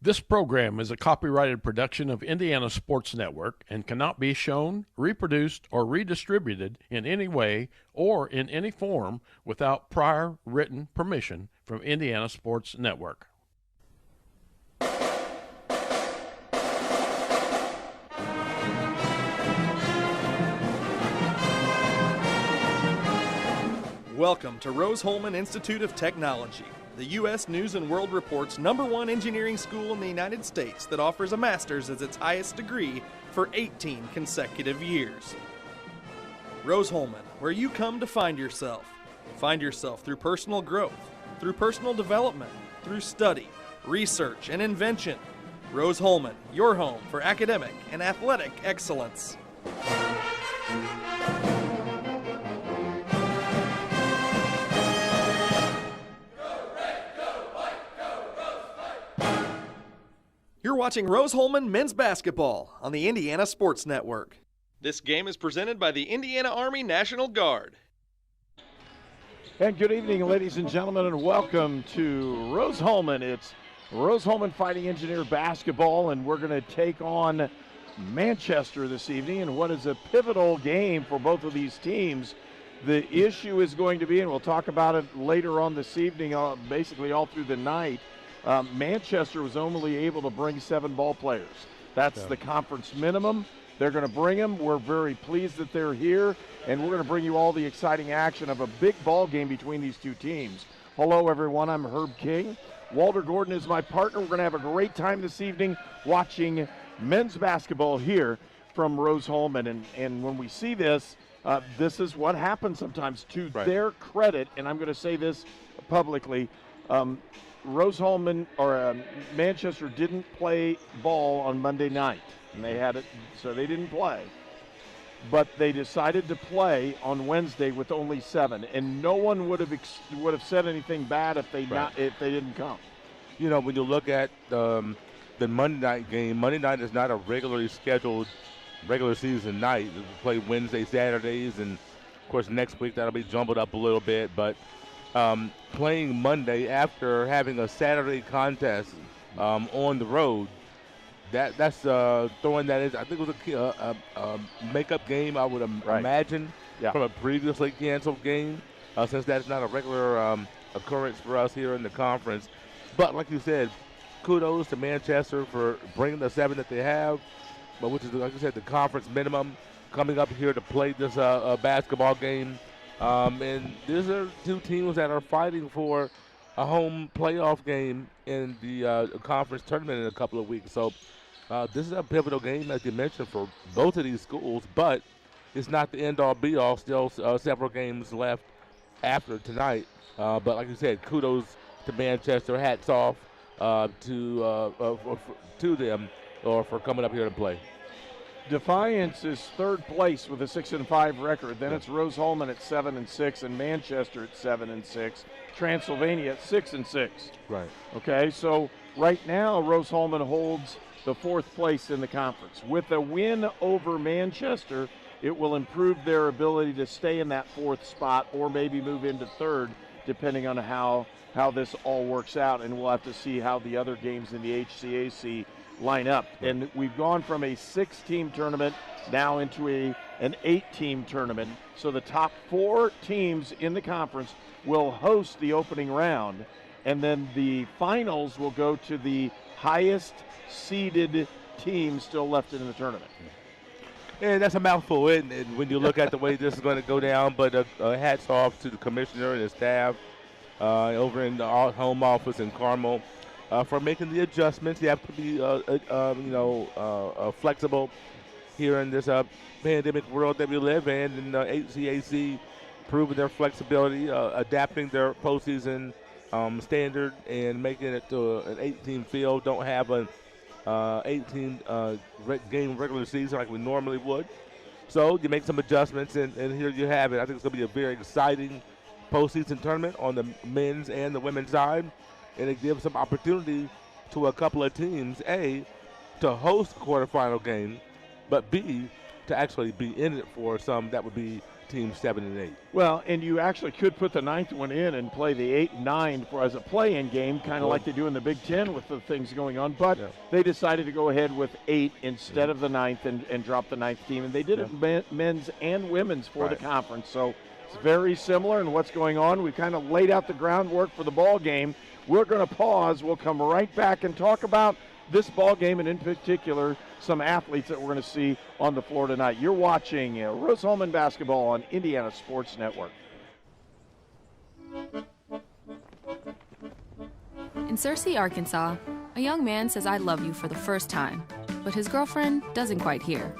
This program is a copyrighted production of Indiana Sports Network and cannot be shown, reproduced, or redistributed in any way or in any form without prior written permission from Indiana Sports Network. Welcome to Rose-Hulman Institute of Technology, the U.S. News & World Report's #1 engineering school in the United States that offers a master's as its highest degree for 18 consecutive years. Rose-Hulman, where you come to find yourself. Find yourself through personal growth, through personal development, through study, research, and invention. Rose-Hulman, your home for academic and athletic excellence. You're watching Rose-Hulman men's basketball on the Indiana Sports Network. This game is presented by the Indiana Army National Guard. And good evening, ladies and gentlemen, and welcome to Rose-Hulman. It's Rose-Hulman Fighting Engineer basketball, and we're going to take on Manchester this evening in what is a pivotal game for both of these teams. The issue is going to be, and we'll talk about it later on this evening, basically all through the night, Manchester was only able to bring 7 ball players. That's the conference minimum. They're going to bring them. We're very pleased that they're here, and we're going to bring you all the exciting action of a big ball game between these two teams. Hello, everyone. I'm Herb King. Walter Gordon is my partner. We're going to have a great time this evening watching men's basketball here from Rose-Hulman. And when we see this, this is what happens sometimes to their credit, and I'm going to say this publicly. Rose-Hulman or Manchester didn't play ball on Monday night, and they had it, so they didn't play. But they decided to play on Wednesday with only 7, and no one would have said anything bad if they didn't come. You know, when you look at the Monday night game, Monday night is not a regularly scheduled regular season night. We play Wednesday, Saturdays, and of course next week that'll be jumbled up a little bit, but. Playing Monday after having a Saturday contest on the road, that's throwing that in. I think it was a makeup game, I would imagine, from a previously canceled game, since that's not a regular occurrence for us here in the conference. But like you said, kudos to Manchester for bringing the 7 that they have, but which is, like you said, the conference minimum, coming up here to play this basketball game. And these are two teams that are fighting for a home playoff game in the conference tournament in a couple of weeks. So this is a pivotal game, as you mentioned, for both of these schools, but it's not the end-all, be-all. Still several games left after tonight. But like you said, kudos to Manchester. Hats off to them for coming up here to play. Defiance is third place with a 6-5 record. Then it's Rose-Hulman at 7-6 and Manchester at 7-6. Transylvania at 6-6. Right. Okay, so right now Rose-Hulman holds the 4th place in the conference. With a win over Manchester, it will improve their ability to stay in that 4th spot or maybe move into 3rd, depending on how this all works out. And we'll have to see how the other games in the HCAC line up. And we've gone from a 6-team tournament now into an 8-team tournament. So the top 4 teams in the conference will host the opening round, and then the finals will go to the highest seeded team still left in the tournament. And that's a mouthful, isn't it, when you look at the way this is going to go down. But hats off to the commissioner and his staff over in the home office in Carmel. For making the adjustments. You have to be, flexible here in this pandemic world that we live in. And HCAC proving their flexibility, adapting their postseason standard and making it to an 18 field. Don't have an 18 game regular season like we normally would. So you make some adjustments, and here you have it. I think it's going to be a very exciting postseason tournament on the men's and the women's side. And it gives some opportunity to a couple of teams, A, to host a quarterfinal game, but B, to actually be in it for some that would be teams 7 and 8. Well, and you actually could put the 9th one in and play the 8 and 9 as a play-in game, kind of like they do in the Big Ten with the things going on. But they decided to go ahead with 8 instead of the 9th and drop the 9th team. And they did it men's and women's for the conference. So it's very similar in what's going on. We kind of laid out the groundwork for the ball game. We're going to pause. We'll come right back and talk about this ball game, and in particular, some athletes that we're going to see on the floor tonight. You're watching Rose-Hulman basketball on Indiana Sports Network. In Searcy, Arkansas, a young man says I love you for the first time, but his girlfriend doesn't quite hear.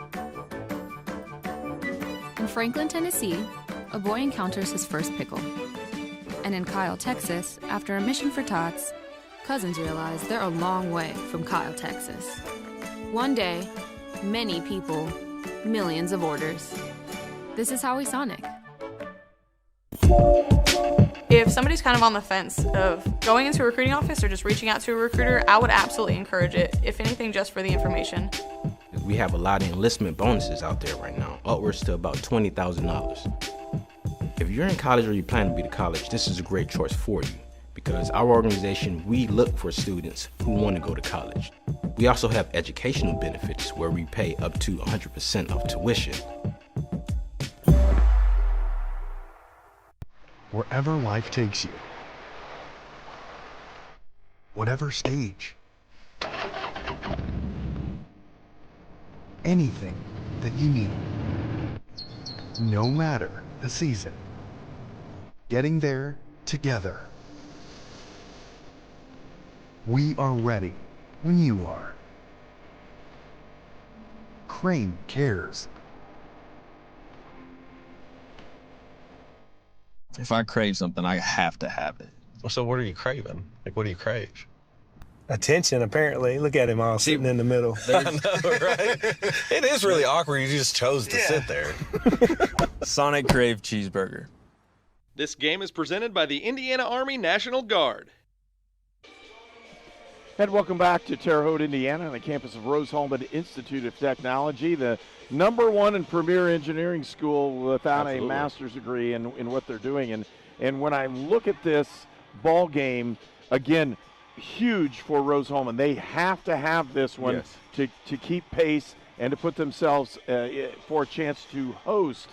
In Franklin, Tennessee, a boy encounters his first pickle. And in Kyle, Texas, after a mission for tots, cousins realize they're a long way from Kyle, Texas. One day, many people, millions of orders. This is Howie Sonic. If somebody's kind of on the fence of going into a recruiting office or just reaching out to a recruiter, I would absolutely encourage it, if anything, just for the information. We have a lot of enlistment bonuses out there right now, upwards to about $20,000. If you're in college or you plan to be to college, this is a great choice for you, because our organization, we look for students who want to go to college. We also have educational benefits where we pay up to 100% of tuition. Wherever life takes you, whatever stage, anything that you need, no matter the season, getting there together. We are ready when you are. Crane cares. If I crave something, I have to have it. So what are you craving? Like, what do you crave? Attention, apparently. Look at him all sitting in the middle. I know, right? It is really awkward. You just chose to sit there. Sonic Crave Cheeseburger. This game is presented by the Indiana Army National Guard. And welcome back to Terre Haute, Indiana, on the campus of Rose-Hulman Institute of Technology, the #1 and premier engineering school without a master's degree in what they're doing. And when I look at this ball game, again, huge for Rose-Hulman. They have to have this one to keep pace and to put themselves for a chance to host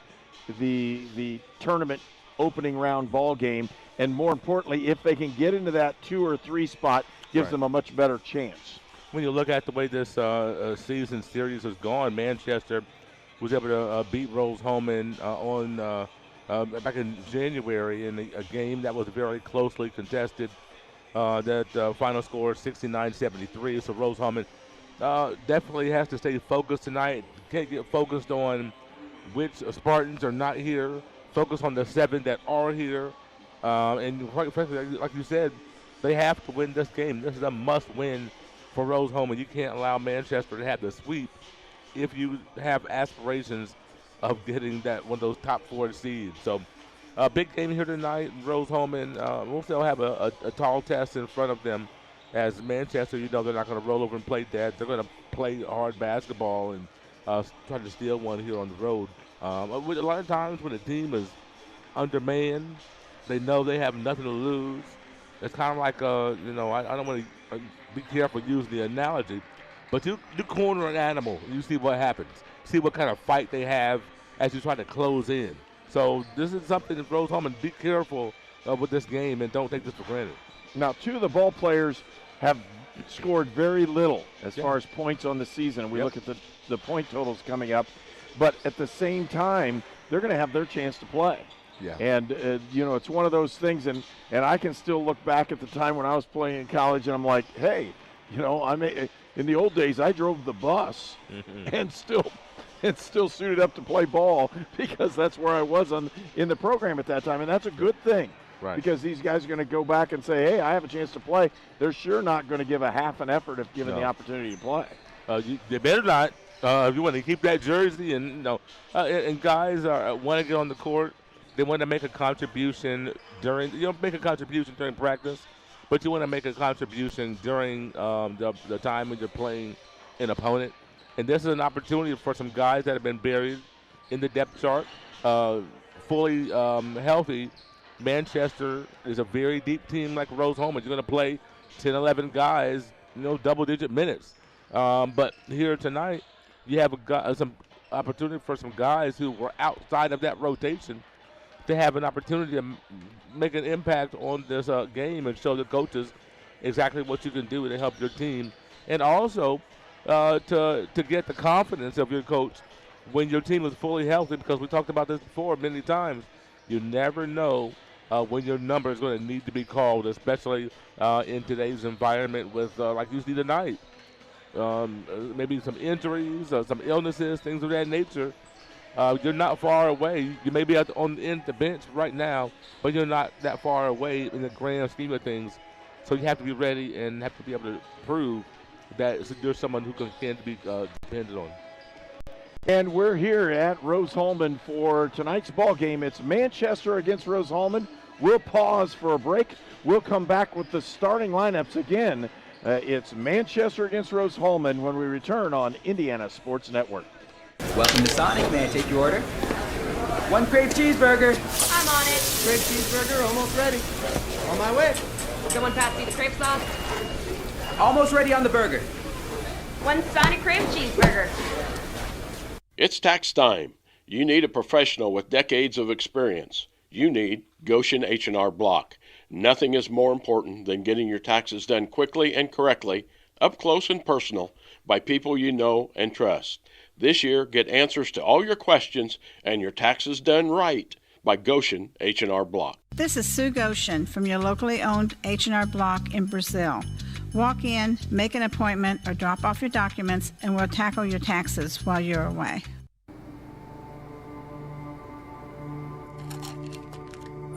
the tournament opening round ball game. And more importantly, if they can get into that 2 or 3 spot, gives them a much better chance. When you look at the way this season series has gone, Manchester was able to beat Rose-Hulman back in January in a game that was very closely contested. That final score 69-73. So Rose-Hulman definitely has to stay focused tonight. Can't get focused on which Spartans are not here. Focus on the 7 that are here. And frankly, like you said, they have to win this game. This is a must-win for Rose-Hulman. You can't allow Manchester to have the sweep if you have aspirations of getting that one of those top 4 seeds. So, a big game here tonight. Rose-Hulman will still have a tall test in front of them. As Manchester, you know, they're not going to roll over and play dead. They're going to play hard basketball and try to steal one here on the road. A lot of times when a team is undermanned, they know they have nothing to lose. It's kind of like, I don't want to be careful using the analogy, but you corner an animal and you see what happens. See what kind of fight they have as you try to close in. So this is something that Rose-Hulman, be careful with this game and don't take this for granted. Now, 2 of the ball players have scored very little as far as points on the season. We look at the point totals coming up, but at the same time, they're going to have their chance to play. Yeah. And, it's one of those things, and I can still look back at the time when I was playing in college, and I'm like, hey, in the old days, I drove the bus and still suited up to play ball because that's where I was in the program at that time, and that's a good thing. Right. Because these guys are going to go back and say, hey, I have a chance to play. They're sure not going to give a half an effort if given the opportunity to play. They better not. If you want to keep that jersey, and guys want to get on the court, they want to make a contribution during. You don't make a contribution during practice, but you want to make a contribution during the time when you're playing an opponent. And this is an opportunity for some guys that have been buried in the depth chart. fully healthy, Manchester is a very deep team like Rose-Hulman. You're going to play 10, 11 guys, double-digit minutes. But here tonight, you have some opportunity for some guys who were outside of that rotation to have an opportunity to make an impact on this game and show the coaches exactly what you can do to help your team, and also to get the confidence of your coach when your team is fully healthy, because we talked about this before many times. You never know when your number is going to need to be called, especially in today's environment with, like you see tonight, maybe some injuries, some illnesses, things of that nature. You're not far away. You may be on the bench right now, but you're not that far away in the grand scheme of things. So you have to be ready and have to be able to prove that you're someone who can be depended on. And we're here at Rose-Hulman for tonight's ball game. It's Manchester against Rose-Hulman. We'll pause for a break. We'll come back with the starting lineups again. It's Manchester against Rose-Hulman when we return on Indiana Sports Network. Welcome to Sonic. May I take your order? 1 Crave cheeseburger. I'm on it. Crave cheeseburger, almost ready. On my way. Someone pass me the crepe sauce. Almost ready on the burger. 1 Sonic Crave cheeseburger. It's tax time. You need a professional with decades of experience. You need Goshen H&R Block. Nothing is more important than getting your taxes done quickly and correctly, up close and personal, by people you know and trust. This year, get answers to all your questions and your taxes done right by Goshen H&R Block. This is Sue Goshen from your locally owned H&R Block in Brazil. Walk in, make an appointment, or drop off your documents, and we'll tackle your taxes while you're away.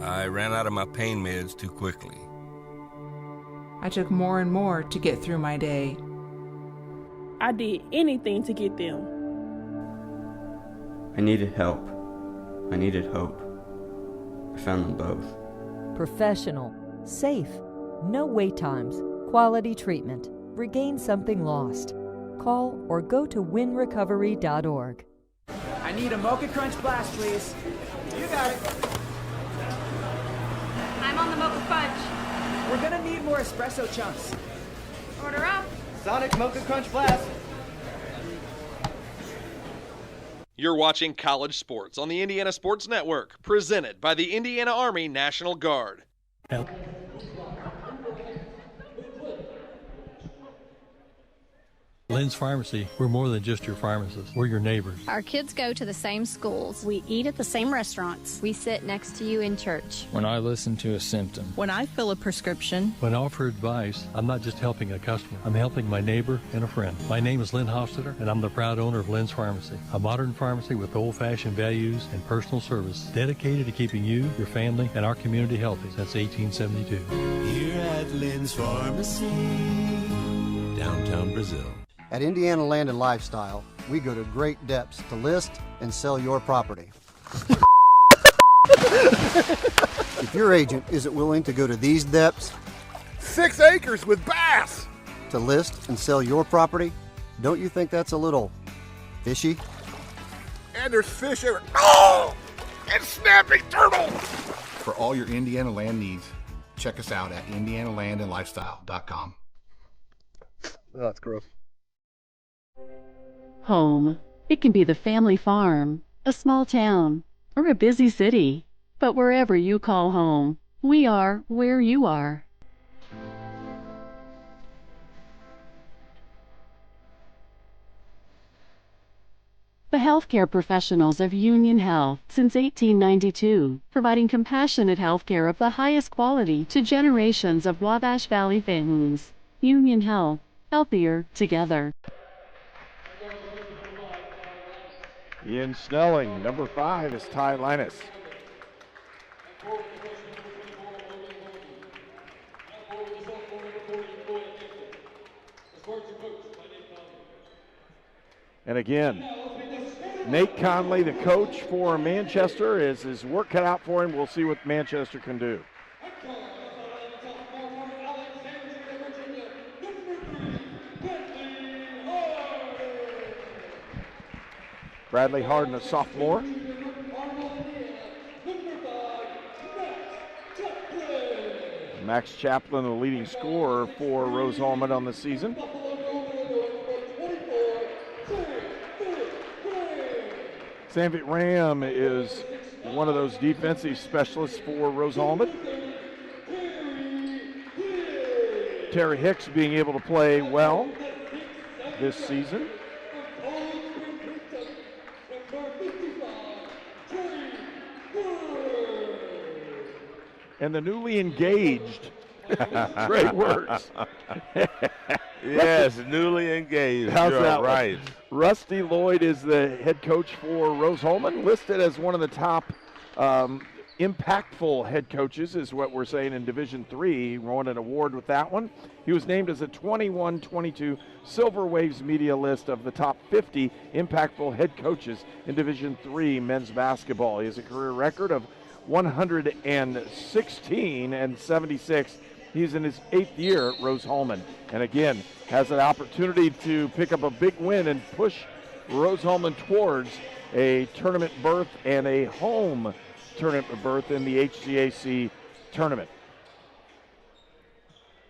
I ran out of my pain meds too quickly. I took more and more to get through my day. I did anything to get them. I needed help. I needed hope. I found them both. Professional, safe, no wait times, quality treatment. Regain something lost. Call or go to winrecovery.org. I need a Mocha Crunch Blast, please. You got it. I'm on the Mocha Crunch. We're gonna need more espresso chunks. Order up. Sonic Mocha Crunch Blast. You're watching College Sports on the Indiana Sports Network, presented by the Indiana Army National Guard. Lynn's Pharmacy, we're more than just your pharmacist. We're your neighbors. Our kids go to the same schools. We eat at the same restaurants. We sit next to you in church. When I listen to a symptom. When I fill a prescription. When I offer advice, I'm not just helping a customer. I'm helping my neighbor and a friend. My name is Lynn Hofstadter, and I'm the proud owner of Lynn's Pharmacy, a modern pharmacy with old-fashioned values and personal service, dedicated to keeping you, your family, and our community healthy since 1872. Here at Lynn's Pharmacy, downtown Brazil. At Indiana Land and Lifestyle, we go to great depths to list and sell your property. If your agent isn't willing to go to these depths, 6 acres with bass, to list and sell your property, don't you think that's a little fishy? And there's fish everywhere. Oh! And snapping turtles! For all your Indiana land needs, check us out at indianalandandlifestyle.com. Oh, that's gross. Home. It can be the family farm, a small town, or a busy city. But wherever you call home, we are where you are. The healthcare professionals of Union Health since 1892, providing compassionate healthcare of the highest quality to generations of Wabash Valley families. Union Health, healthier together. Ian Snelling, number 5 is Ty Linus. And again, Nate Conley, the coach for Manchester, is his work cut out for him. We'll see what Manchester can do. Bradley Harden, a sophomore. Max Chaplin, the leading scorer for Rose-Hulman on the season. Sanvit Ram is one of those defensive specialists for Rose-Hulman. Terry Hicks being able to play well this season. And the newly engaged, great words. Yes, newly engaged. How's You're that right. one? Rusty Lloyd is the head coach for Rose-Hulman, listed as one of the top impactful head coaches is what we're saying in Division III. He won an award with that one. He was named as a 21-22 Silver Waves media list of the top 50 impactful head coaches in Division III men's basketball. He has a career record of 116 and 76. He's in his 8th year at Rose-Hulman, and again has an opportunity to pick up a big win and push Rose-Hulman towards a tournament berth and a home tournament berth in the HCAC tournament.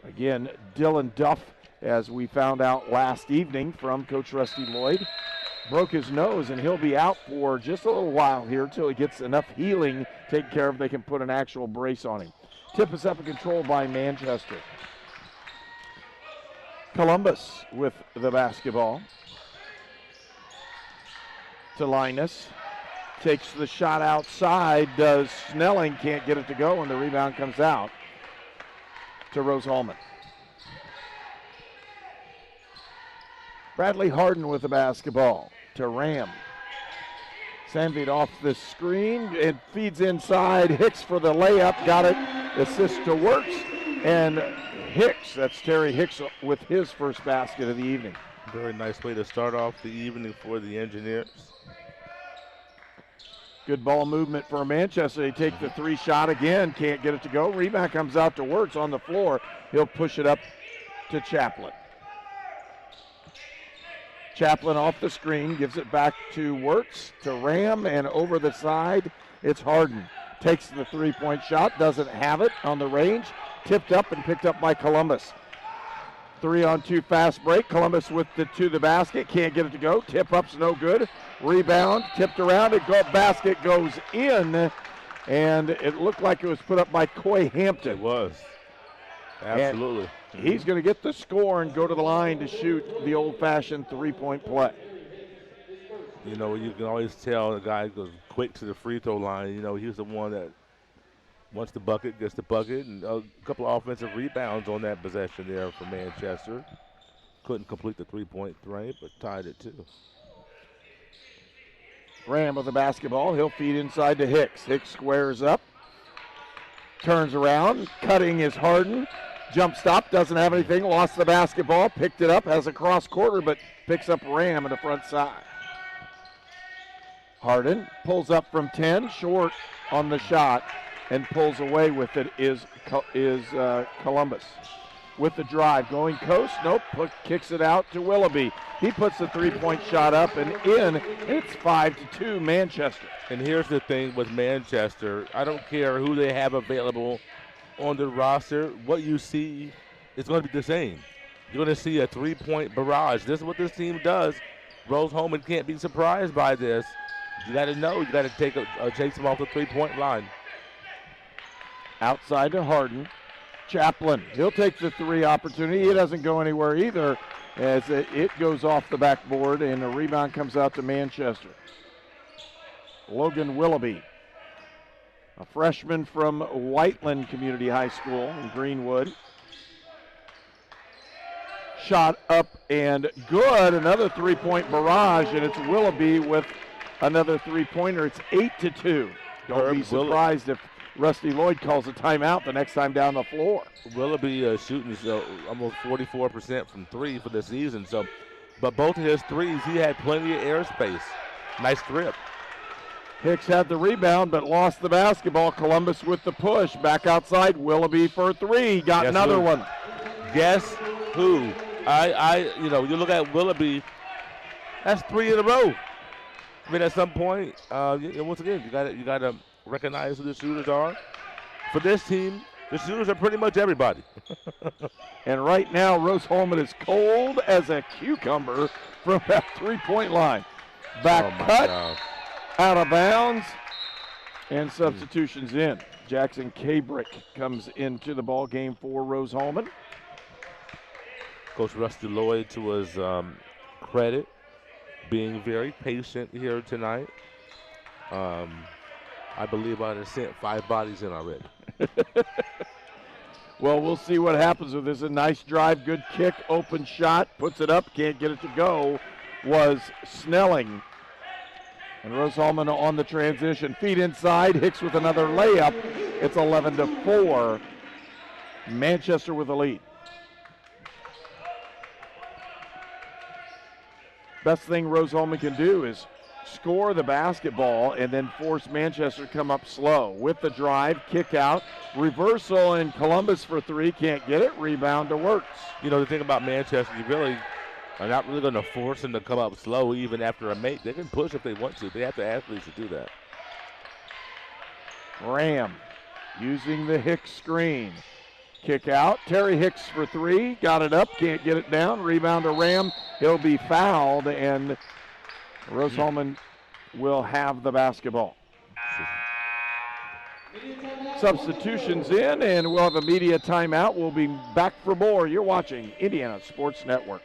Again, Dylan Duff, as we found out last evening from Coach Rusty Lloyd, broke his nose, and he'll be out for just a little while here until he gets enough healing taken care of. They can put an actual brace on him. Tip is up and controlled by Manchester. Columbus with the basketball. To Linus. Takes the shot outside. Does Snelling. Can't get it to go, and the rebound comes out to Rose-Hulman. Bradley Harden with the basketball to Ram. Sanvit off the screen. It feeds inside. Hicks for the layup. Got it. Assist to Works. And Hicks, that's Terry Hicks with his first basket of the evening. Very nice way to start off the evening for the Engineers. Good ball movement for Manchester. They take the 3 shot again. Can't get it to go. Rebound comes out to Works on the floor. He'll push it up to Chaplin. Chaplin off the screen, gives it back to Works, to Ram, and over the side, it's Harden. Takes the 3-point shot, doesn't have it on the range. Tipped up and picked up by Columbus. 3-on-2 fast break. Columbus with to the basket, can't get it to go. Tip up's no good. Rebound, tipped around, basket goes in, and it looked like it was put up by Coy Hampton. It was. Absolutely. And he's going to get the score and go to the line to shoot the old-fashioned 3-point play. You know, you can always tell the guy goes quick to the free throw line. You know, he's the one that wants the bucket, gets the bucket, and a couple of offensive rebounds on that possession there for Manchester. Couldn't complete the 3-point three, but tied it too. Ram with the basketball. He'll feed inside to Hicks. Hicks squares up. Turns around. Cutting is Harden. Jump stop. Doesn't have anything. Lost the basketball. Picked it up. Has a cross quarter, but picks up Ram in the front side. Harden pulls up from 10. Short on the shot. And pulls away with it is Columbus. With the drive. Going coast. Nope. Kicks it out to Willoughby. He puts the 3-point shot up and in. It's 5-2 Manchester. And here's the thing with Manchester. I don't care who they have available on the roster. What you see is going to be the same. You're going to see a 3-point barrage. This is what this team does. Rose-Hulman can't be surprised by this. You got to know. You got to chase them off the 3-point line. Outside to Harden. Chaplin, he'll take the 3 opportunity. It doesn't go anywhere either as it goes off the backboard, and the rebound comes out to Manchester. Logan Willoughby, a freshman from Whiteland Community High School in Greenwood. Shot up and good. Another 3-point barrage, and it's Willoughby with another 3-pointer. It's 8-2. Don't be surprised if Rusty Lloyd calls a timeout the next time down the floor. Willoughby shooting almost 44% from 3 for the season. So, but both of his threes, he had plenty of airspace. Nice strip. Hicks had the rebound but lost the basketball. Columbus with the push. Back outside. Willoughby for 3. Got another one. Guess who? You look at Willoughby. That's 3 in a row. I mean, at some point, once again, you got to recognize who the shooters are. For this team, The shooters are pretty much everybody. And right now, Rose-Hulman is cold as a cucumber from that three-point line. Back cut, out of bounds, and substitutions in. Jackson Cabrick comes into the ball game for Rose-Hulman. Coach Rusty Lloyd, to his credit, being very patient here tonight. I believe I have sent 5 bodies in already. Well, we'll see what happens with this. A nice drive, good kick, open shot, puts it up, can't get it to go, was Snelling. And Rose-Hulman on the transition. Feet inside, Hicks with another layup. It's 11-4. Manchester with the lead. Best thing Rose-Hulman can do is score the basketball and then force Manchester to come up slow. With the drive, kick out, reversal, and Columbus for 3, can't get it, rebound to Wirtz. You know, the thing about Manchester, you really are not really going to force them to come up slow even after a make. They can push if they want to. They have the athletes to do that. Ram using the Hicks screen. Kick out, Terry Hicks for 3, got it up, can't get it down, rebound to Ram. He'll be fouled, and Rose-Hulman will have the basketball. Substitutions in, and we'll have a media timeout. We'll be back for more. You're watching Indiana Sports Network.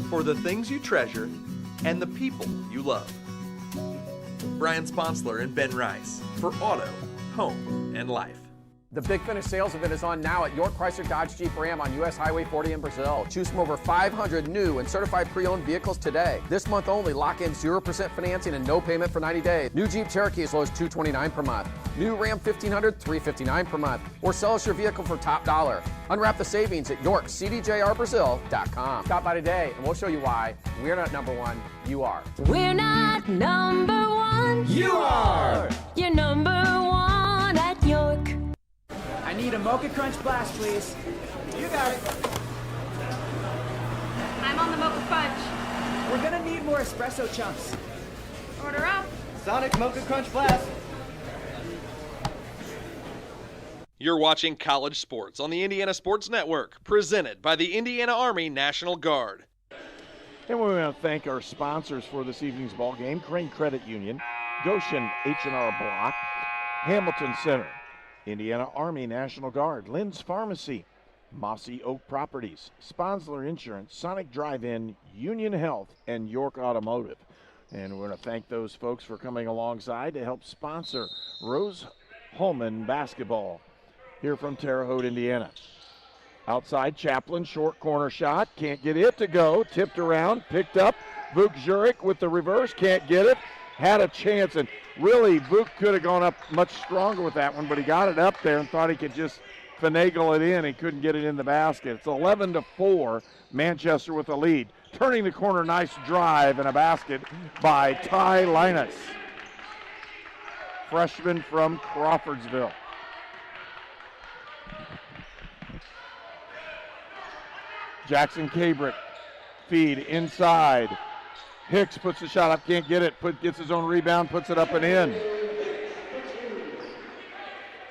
For the things you treasure and the people you love. Brian Sponsler and Ben Rice for Auto, Home, and Life. The Big Finish sales event is on now at York Chrysler Dodge Jeep Ram on US Highway 40 in Brazil. Choose from over 500 new and certified pre-owned vehicles today. This month only, lock in 0% financing and no payment for 90 days. New Jeep Cherokee as low as $229 per month. New Ram 1500, $359 per month. Or sell us your vehicle for top dollar. Unwrap the savings at YorkCDJRBrazil.com. Stop by today and we'll show you why we're not number one, you are. We're not number one. You are. You're number one at York. I need a Mocha Crunch Blast, please. You got it. I'm on the Mocha Fudge. We're gonna need more espresso chunks. Order up. Sonic Mocha Crunch Blast. You're watching College Sports on the Indiana Sports Network, presented by the Indiana Army National Guard. And we want to thank our sponsors for this evening's ball game: Crane Credit Union, Goshen H&R Block, Hamilton Center, Indiana Army National Guard, Lynn's Pharmacy, Mossy Oak Properties, Sponsler Insurance, Sonic Drive-In, Union Health, and York Automotive. And we're going to thank those folks for coming alongside to help sponsor Rose-Hulman basketball here from Terre Haute, Indiana. Outside, Chaplin, short corner shot, can't get it to go, tipped around, picked up. Vuk Jurek with the reverse, can't get it. Had a chance, and really Vuk could have gone up much stronger with that one, but he got it up there and thought he could just finagle it in. He couldn't get it in the basket. It's 11-4, Manchester with the lead. Turning the corner, nice drive and a basket by Ty Linus, freshman from Crawfordsville. Jackson Cabrick, feed inside. Hicks puts the shot up, can't get it, gets his own rebound, puts it up and in.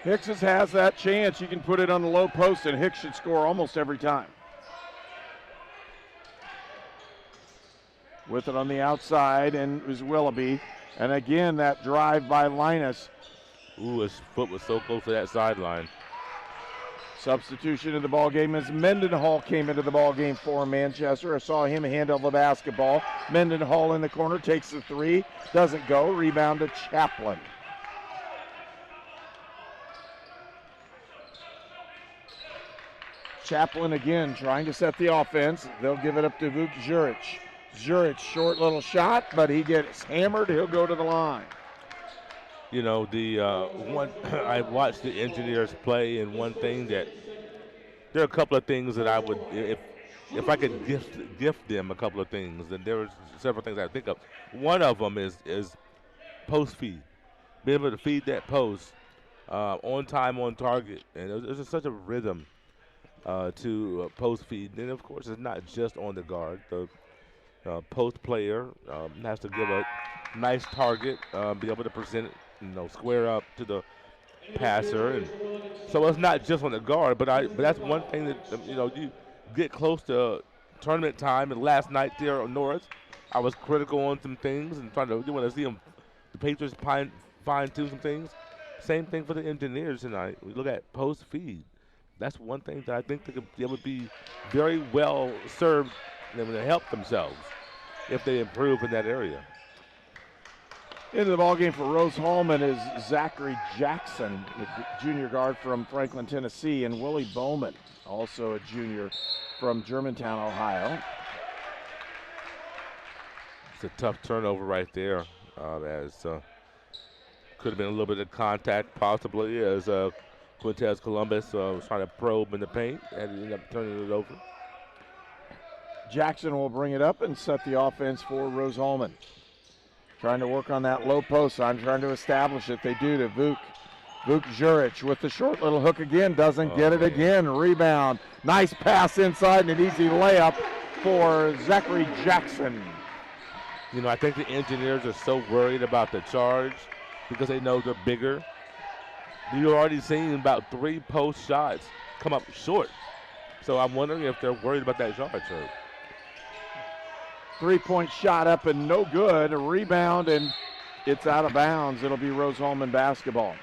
Hicks has that chance. You can put it on the low post, and Hicks should score almost every time. With it on the outside, and it was Willoughby. And again, that drive by Linus. Ooh, his foot was so close to that sideline. Substitution in the ball game as Mendenhall came into the ball game for Manchester. I saw him handle the basketball. Mendenhall in the corner takes the 3, doesn't go. Rebound to Chaplin. Chaplin again trying to set the offense. They'll give it up to Vuk Juric. Juric, short little shot, but he gets hammered. He'll go to the line. You know, the one I watched the Engineers play, and one thing that there are a couple of things that I would, if I could gift them a couple of things, then there are several things I think of. One of them is post feed, being able to feed that post on time, on target, and it was just such a rhythm to post feed. And, of course, it's not just on the guard. The post player has to give a nice target, be able to present it, square up to the passer. And so it's not just on the guard, but that's one thing that, you get close to tournament time. And last night there at Norris, I was critical on some things and you want to see them, the Patriots fine-tune some things. Same thing for the Engineers tonight. We look at post feed. That's one thing that I think they could be able to be very well served and to help themselves if they improve in that area. Into the ballgame for Rose-Hulman is Zachary Jackson, the junior guard from Franklin, Tennessee, and Willie Bowman, also a junior from Germantown, Ohio. It's a tough turnover right there, as could have been a little bit of contact possibly as Quintez Columbus was trying to probe in the paint and ended up turning it over. Jackson will bring it up and set the offense for Rose-Hulman. Trying to work on that low post. I'm trying to establish it. They do to Vuk. Vuk Juric with the short little hook again. Doesn't get it again. Rebound. Nice pass inside and an easy layup for Zachary Jackson. I think the Engineers are so worried about the charge because they know they're bigger. You've already seen about 3 post shots come up short. So I'm wondering if they're worried about that charge. 3-point shot up and no good. A rebound and it's out of bounds. It'll be Rose-Hulman basketball.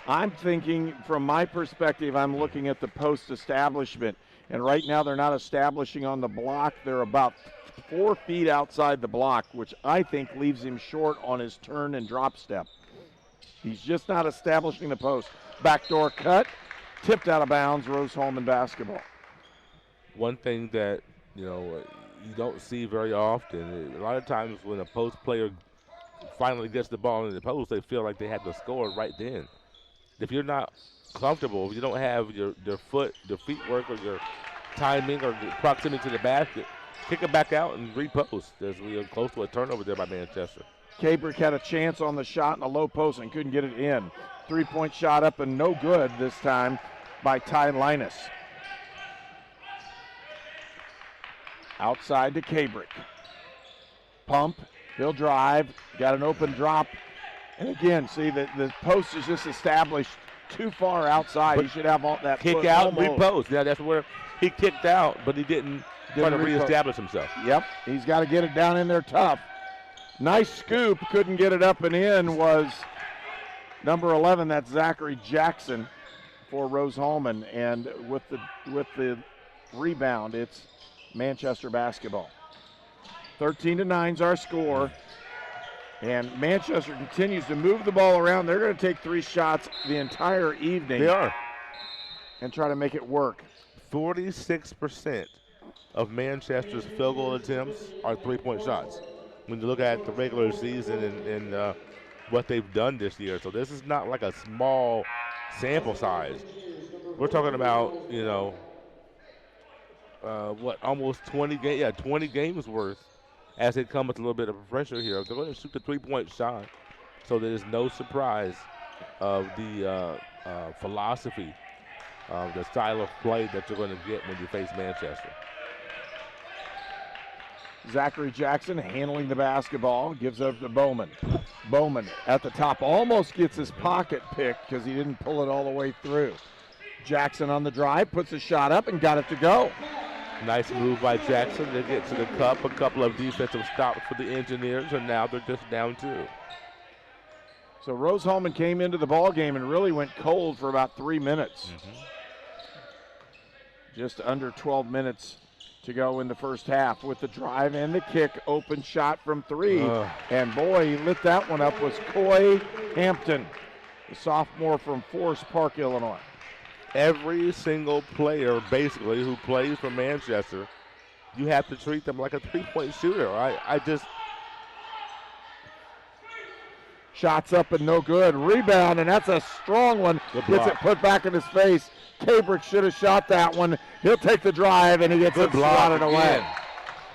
I'm thinking, from my perspective, I'm looking at the post establishment. And right now they're not establishing on the block. They're about 4 feet outside the block, which I think leaves him short on his turn and drop step. He's just not establishing the post. Backdoor cut, tipped out of bounds, Rose-Hulman basketball. One thing that, you don't see very often, a lot of times when a post player finally gets the ball in the post, they feel like they have to score right then. If you're not comfortable, if you don't have your feet work or your timing or proximity to the basket, kick it back out and repost, as we are close to a turnover there by Manchester. Cabrick had a chance on the shot in the low post and couldn't get it in. 3-point shot up and no good this time by Ty Linus. Outside to Cabrick. Pump, he'll drive, got an open drop. And again, see, the post is just established too far outside. He should have all that kick out, repost. Yeah, that's where he kicked out, but he didn't try to reestablish himself. Yep, he's got to get it down in there tough. Nice scoop, couldn't get it up and in, was number 11, that's Zachary Jackson for Rose-Hulman. And with the rebound, it's Manchester basketball. 13-9 is our score. And Manchester continues to move the ball around. They're going to take 3 shots the entire evening. They are. And try to make it work. 46% of Manchester's field goal attempts are 3-point shots when you look at the regular season and what they've done this year. So this is not like a small sample size. We're talking about, almost 20 games? Yeah, 20 games worth as it comes with a little bit of pressure here. They're going to shoot the 3-point shot, so there's no surprise of the philosophy, the style of play that you're going to get when you face Manchester. Zachary Jackson handling the basketball, gives up to Bowman. Bowman at the top almost gets his pocket picked because he didn't pull it all the way through. Jackson on the drive, puts a shot up and got it to go. Nice move by Jackson to get to the cup. A couple of defensive stops for the Engineers, and now they're just down 2. So Rose-Hulman came into the ball game and really went cold for about 3 minutes. Just under 12 minutes to go in the first half with the drive and the kick. Open shot from 3. And boy, he lit that one up, was Coy Hampton, the sophomore from Forest Park, Illinois. Every single player, basically, who plays for Manchester, you have to treat them like a 3-point shooter. I just... Shots up and no good. Rebound, and that's a strong one. Gets it put back in his face. Cabrick should have shot that one. He'll take the drive, and he gets it slotted away.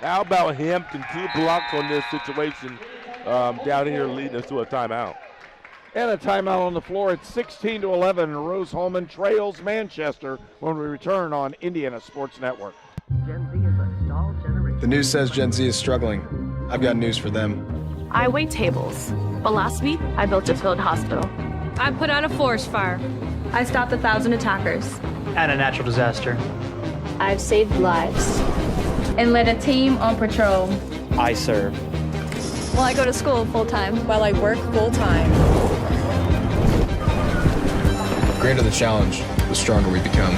How about Hampton? 2 blocks on this situation down here leading us to a timeout. And a timeout on the floor. It's 16-11. Rose-Hulman trails Manchester when we return on Indiana Sports Network. Gen Z is a stall generation. The news says Gen Z is struggling. I've got news for them. I wait tables, but last week I built a field hospital. I put out a forest fire. I stopped 1,000 attackers. And a natural disaster. I've saved lives. And led a team on patrol. I serve. Well, I go to school full-time. While I work full-time. The greater the challenge, the stronger we become.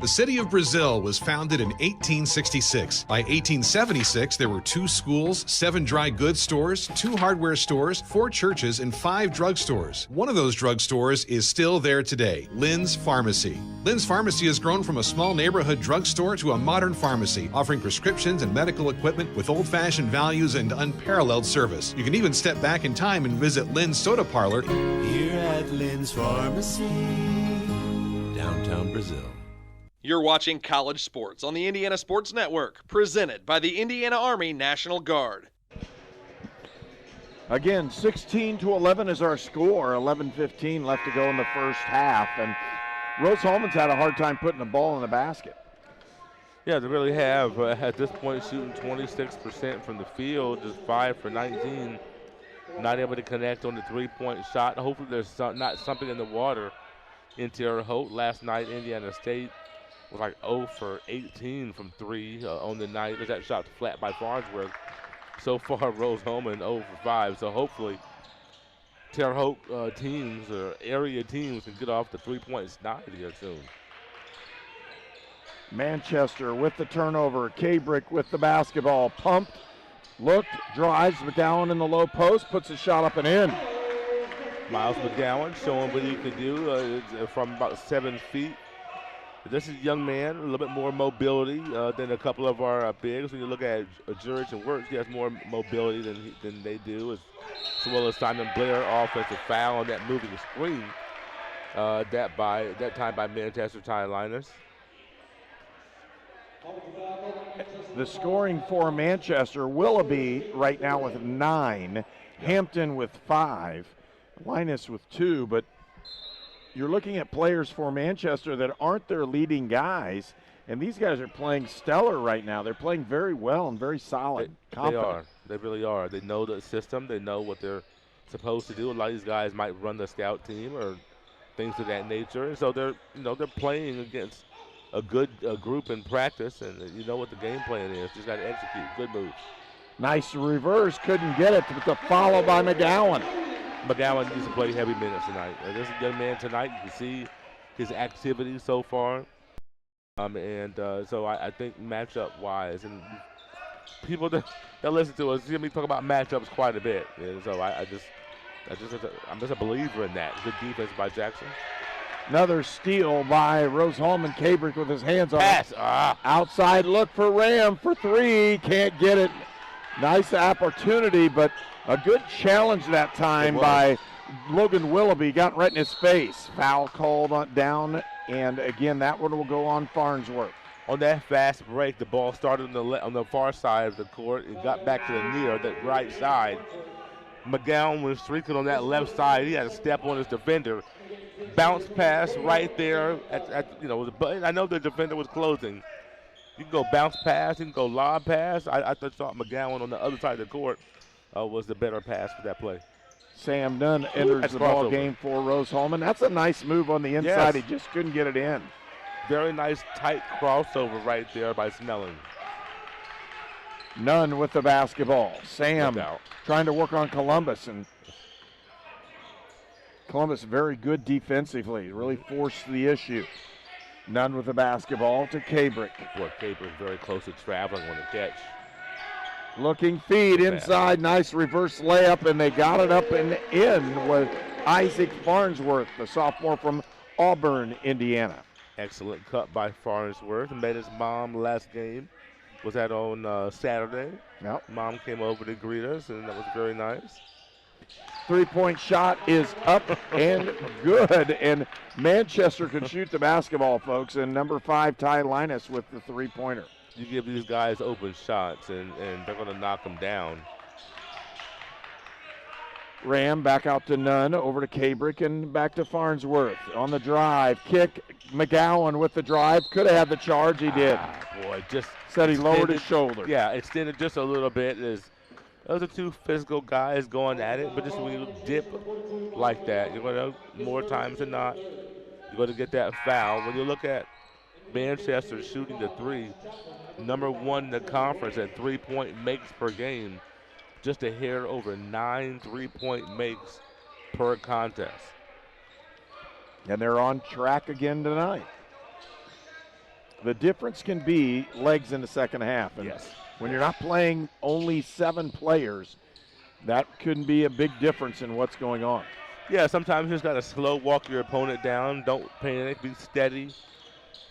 The city of Brazil was founded in 1866. By 1876, there were 2 schools, 7 dry goods stores, 2 hardware stores, 4 churches, and 5 drugstores. One of those drugstores is still there today, Lynn's Pharmacy. Lynn's Pharmacy has grown from a small neighborhood drugstore to a modern pharmacy, offering prescriptions and medical equipment with old-fashioned values and unparalleled service. You can even step back in time and visit Lynn's Soda Parlor here at Lynn's Pharmacy, downtown Brazil. You're watching College Sports on the Indiana Sports Network, presented by the Indiana Army National Guard. Again, 16-11 is our score. 11:15 left to go in the first half, and Rose-Hulman's had a hard time putting the ball in the basket. Yeah, they really have. At this point, shooting 26% from the field, just 5 for 19. Not able to connect on the three-point shot. Hopefully there's not something in the water. Interior Holt last night, Indiana State was like 0 for 18 from 3 on the night. There's that shot flat by Farnsworth. So far, Rose-Hulman 0 for 5. So hopefully, Terre Haute teams or area teams can get off the three-point snide here soon. Manchester with the turnover. Kabrick with the basketball. Pumped, looked, drives. McGowan in the low post, puts a shot up and in. Miles McGowan showing what he can do from about 7 feet. This is a young man, a little bit more mobility than a couple of our bigs. When you look at Jurich and Wirtz, he has more mobility than they do, as well as Simon Blair, offensive foul on that moving screen. That time by Manchester Ty Linus. The scoring for Manchester, Willoughby right now with 9, Hampton with 5, Linus with 2, but you're looking at players for Manchester that aren't their leading guys, and these guys are playing stellar right now. They're playing very well and very solid. They are. They really are. They know the system. They know what they're supposed to do. A lot of these guys might run the scout team or things of that nature, and so they're playing against a good group in practice, and you know what the game plan is. Just got to execute. Good move. Nice reverse. Couldn't get it, but the follow by McGowan. McGowan needs to play heavy minutes tonight. This is a young man tonight. You can see his activity so far. So I think matchup-wise, and people that listen to us hear me talk about matchups quite a bit. And so I'm just a believer in that. Good defense by Jackson. Another steal by Rose-Hulman. Kabrick with his hands on it. Outside look for Ram for 3. Can't get it. Nice opportunity, but a good challenge that time by Logan Willoughby. Got right in his face. Foul called down, and again, that one will go on Farnsworth. On that fast break, the ball started on the far side of the court. It got back to the near, the right side. McGowan was streaking on that left side. He had to step on his defender. Bounce pass right there. I know the defender was closing. You can go bounce pass, you can go lob pass. I thought McGowan on the other side of the court was the better pass for that play. Sam Nunn enters the ball game for Rose-Hulman. That's a nice move on the inside. Yes. He just couldn't get it in. Very nice tight crossover right there by Snelling. Nunn with the basketball. Sam trying to work on Columbus, and Columbus very good defensively. Really forced the issue. Nunn with the basketball to Kabrick. Boy, Kabrick very close to traveling on the catch. Looking feed inside, nice reverse layup, and they got it up and in with Isaac Farnsworth, the sophomore from Auburn, Indiana. Excellent cut by Farnsworth. Met his mom last game. Was that on Saturday? Yep. Mom came over to greet us, and that was very nice. Three-point shot is up and good, and Manchester can shoot the basketball, folks, and number 5, Ty Linus with the three-pointer. You give these guys open shots, and they're going to knock them down. Ram back out to Nunn, over to Cabrick, and back to Farnsworth. On the drive, kick, McGowan with the drive. Could have had the charge, he did. Boy, just said he lowered his shoulder. Yeah, extended just a little bit. Those are two physical guys going at it, but just when you dip like that, you're going to, more times than not, you're going to get that foul. When you look at Manchester shooting the three, number one in the conference at 3-point makes per game, just a hair over 9 3-point makes per contest. And they're on track again tonight. The difference can be legs in the second half. And yes. When you're not playing only 7 players, that could be a big difference in what's going on. Yeah, sometimes you just got to slow walk your opponent down. Don't panic. Be steady.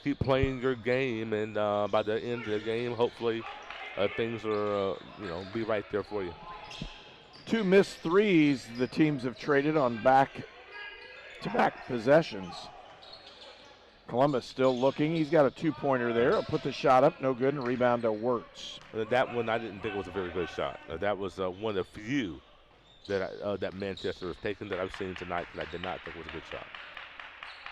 Keep playing your game. And by the end of the game, hopefully things are, be right there for you. 2 missed threes the teams have traded on back-to-back possessions. Columbus still looking. He's got a 2-pointer there. He'll put the shot up, no good, and rebound to Wirtz. That one I didn't think was a very good shot. That was one of the few that Manchester has taken that I've seen tonight that I did not think was a good shot.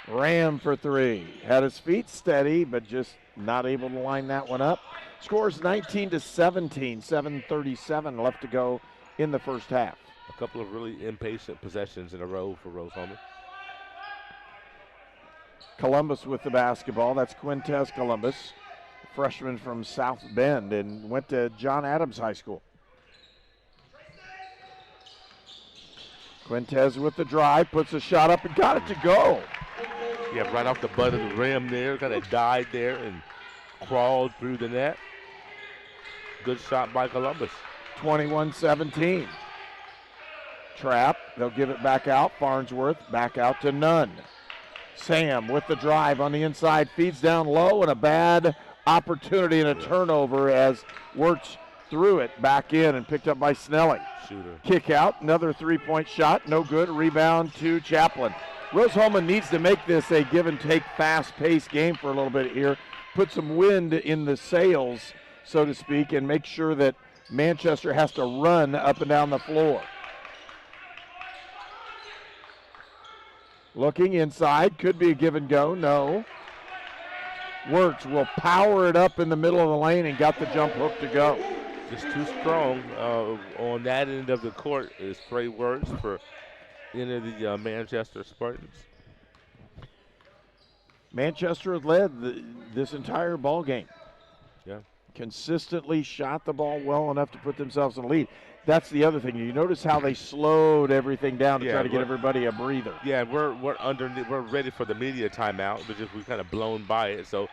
Ram for 3. Had his feet steady, but just not able to line that one up. Scores 19-17, 7:37 left to go in the first half. A couple of really impatient possessions in a row for Rose-Hulman. Columbus with the basketball. That's Quintez Columbus, freshman from South Bend and went to John Adams High School. Quintez with the drive, puts a shot up and got it to go. Yeah, right off the butt of the rim there, kind of died there and crawled through the net. Good shot by Columbus. 21-17. Trap, they'll give it back out. Farnsworth back out to Nunn. Sam with the drive on the inside, feeds down low, and a bad opportunity and a turnover as Wirtz threw it back in and picked up by Snelling. Shooter. Kick out, another 3-point shot, no good. Rebound to Chaplin. Rose-Hulman needs to make this a give-and-take, fast-paced game for a little bit here. Put some wind in the sails, so to speak, and make sure that Manchester has to run up and down the floor. Looking inside, could be a give and go, no. Wirtz will power it up in the middle of the lane and got the jump hook to go. Just too strong on that end of the court is Trey Wirtz for any of the Manchester Spartans. Manchester has led this entire ball game. Yeah. Consistently shot the ball well enough to put themselves in the lead. That's the other thing. You notice how they slowed everything down to try to get everybody a breather. Yeah, we're ready for the media timeout, but just we kind of blown by it. So,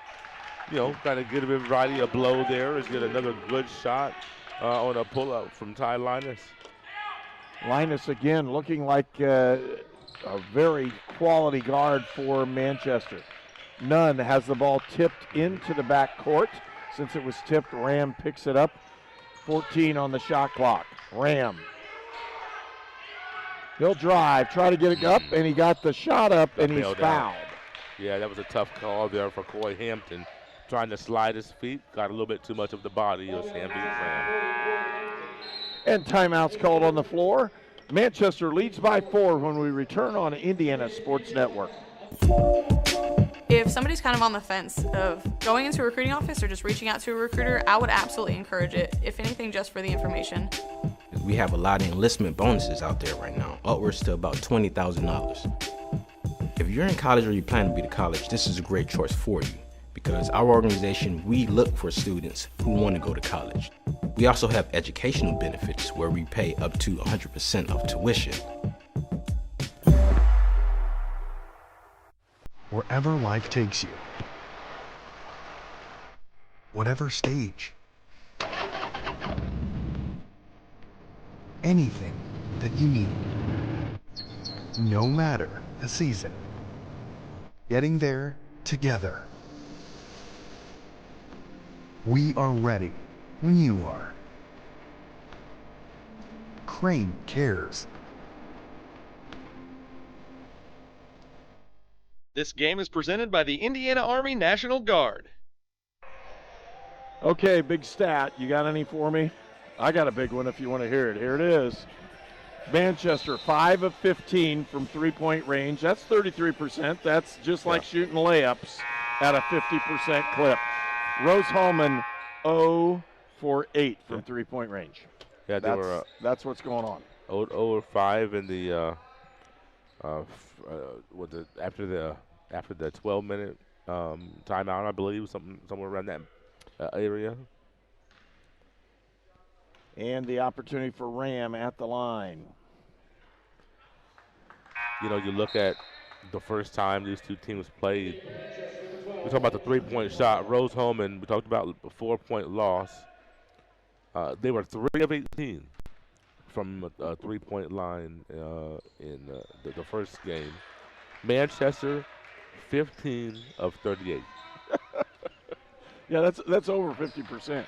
kind of give everybody a blow there. Is get another good shot on a pull-up from Ty Linus. Linus again looking like a very quality guard for Manchester. Nunn has the ball tipped into the back court. Since it was tipped, Ram picks it up. 14 on the shot clock. Ram. He'll drive, try to get it up, and he got the shot up, and he's fouled. Yeah, that was a tough call there for Coy Hampton. Trying to slide his feet, got a little bit too much of the body of Hampton's Ram. And timeout's called on the floor. Manchester leads by 4 when we return on Indiana Sports Network. If somebody's kind of on the fence of going into a recruiting office or just reaching out to a recruiter, I would absolutely encourage it, if anything, just for the information. We have a lot of enlistment bonuses out there right now, upwards to about $20,000. If you're in college or you plan to be to college, this is a great choice for you because our organization, we look for students who want to go to college. We also have educational benefits where we pay up to 100% of tuition. Wherever life takes you, whatever stage, anything that you need, no matter the season, getting there together. We are ready when you are. Crane cares. This game is presented by the Indiana Army National Guard. Okay, big stat. You got any for me? I got a big one if you want to hear it. Here it is. Manchester, 5 of 15 from three-point range. That's 33%. That's just like shooting layups at a 50% clip. Rose-Hulman, 0 for 8 from three-point range. Yeah, that's what's going on. 0 or 5 in the after the 12-minute timeout, I believe, somewhere around that area. And the opportunity for Ram at the line. You know, you look at the first time these two teams played. We talk about the three-point shot. Rose-Hulman, we talked about the 4-point loss. They were 3 of 18 from a three-point line in the first game. Manchester, 15 of 38. Yeah, that's over 50%.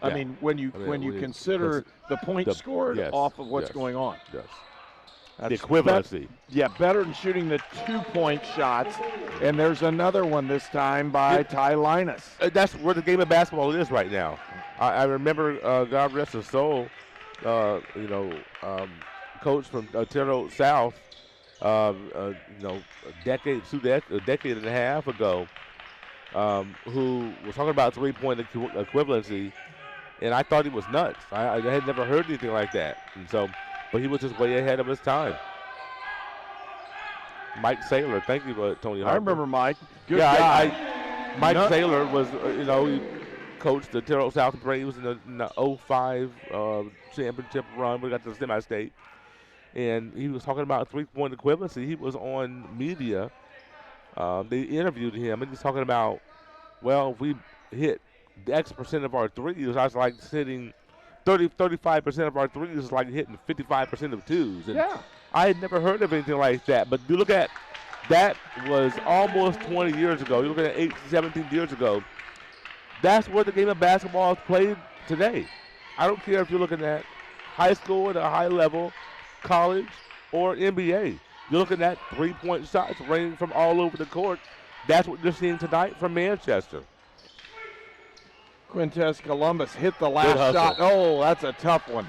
I mean, when you consider the points scored off of what's going on. Yes. That's the equivalency. Better than shooting the 2-point shots. And there's another one this time by Ty Linus. That's where the game of basketball is right now. I remember, God rest his soul, coach from Terrell South, a decade and a half ago, who was talking about three-point equivalency, and I thought he was nuts. I had never heard anything like that, and so, but he was just way ahead of his time. Mike Saylor, thank you, Tony Harper. I remember Mike. Good guy. Mike Saylor was, he coached the Terrell South Braves in the 05 championship run. We got to the semi-state. And he was talking about three-point equivalency. He was on media. They interviewed him, and he's talking about, well, if we hit the X percent of our threes, I was like hitting 35% of our threes is like hitting 55% of twos. And I had never heard of anything like that. But you look at that was almost 20 years ago. You're looking at 17 years ago. That's where the game of basketball is played today. I don't care if you're looking at high school at a high level, college, or NBA. You're looking at three-point shots raining from all over the court. That's what you're seeing tonight from Manchester. Quintez Columbus hit the last shot. Oh, that's a tough one.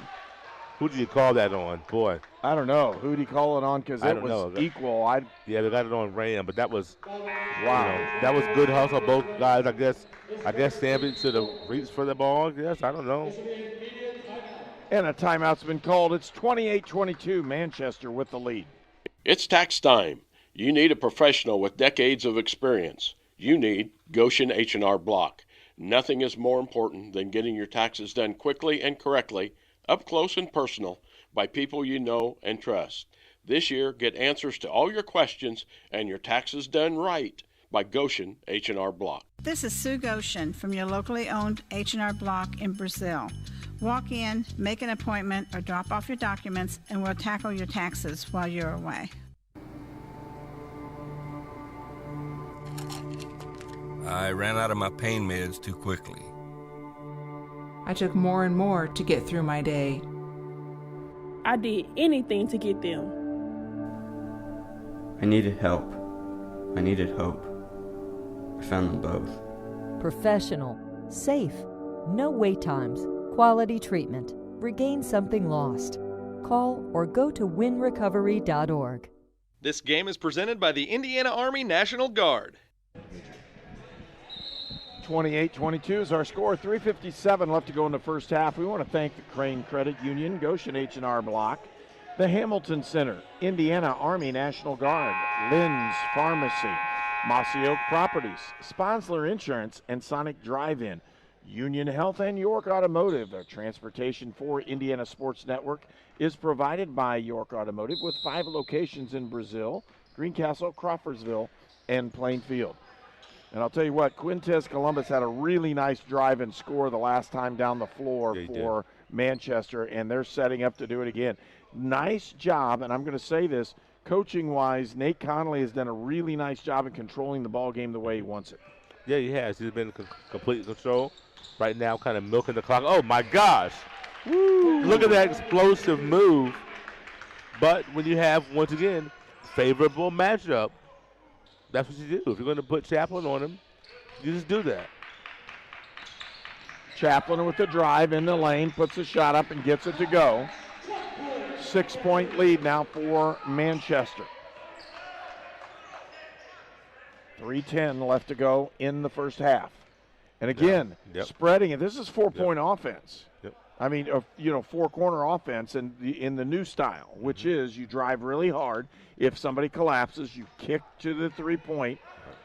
Who do you call that on? Boy. I don't know. Who did he call it on? Because it was equal. Yeah, they got it on Ram, but that was, wow. That was good hustle. Both guys, I guess Savage should have reached for the ball. Yes, I don't know. And a timeout's been called. It's 28-22, Manchester with the lead. It's tax time. You need a professional with decades of experience. You need Goshen H&R Block. Nothing is more important than getting your taxes done quickly and correctly, up close and personal, by people you know and trust. This year, get answers to all your questions and your taxes done right by Goshen H&R Block. This is Sue Goshen from your locally owned H&R Block in Brazil. Walk in, make an appointment, or drop off your documents, and we'll tackle your taxes while you're away. I ran out of my pain meds too quickly. I took more and more to get through my day. I did anything to get them. I needed help. I needed hope. I found them both. Professional, safe, no wait times, quality treatment. Regain something lost. Call or go to winrecovery.org. This game is presented by the Indiana Army National Guard. 28-22 is our score. 3:57 left to go in the first half. We want to thank the Crane Credit Union, Goshen H&R Block, the Hamilton Center, Indiana Army National Guard, Lynn's Pharmacy, Mossy Oak Properties, Sponsler Insurance, and Sonic Drive-In, Union Health, and York Automotive. Their transportation for Indiana Sports Network is provided by York Automotive with 5 locations in Brazil, Greencastle, Crawfordsville, and Plainfield. And I'll tell you what, Quintez Columbus had a really nice drive and score the last time down the floor for Manchester, and they're setting up to do it again. Nice job, and I'm going to say this, coaching-wise, Nate Connolly has done a really nice job in controlling the ball game the way he wants it. Yeah, he has. He's been in complete control. Right now, kind of milking the clock. Oh, my gosh. Woo. Look at that explosive move. But when you have, once again, favorable matchup, that's what you do. If you're going to put Chaplin on him, you just do that. Chaplin with the drive in the lane, puts the shot up and gets it to go. 6-point lead now for Manchester. 3:10 left to go in the first half. And again, spreading it. This is 4-point offense. Yep. I mean, 4-corner offense in the new style, which is you drive really hard. If somebody collapses, you kick to the 3-point,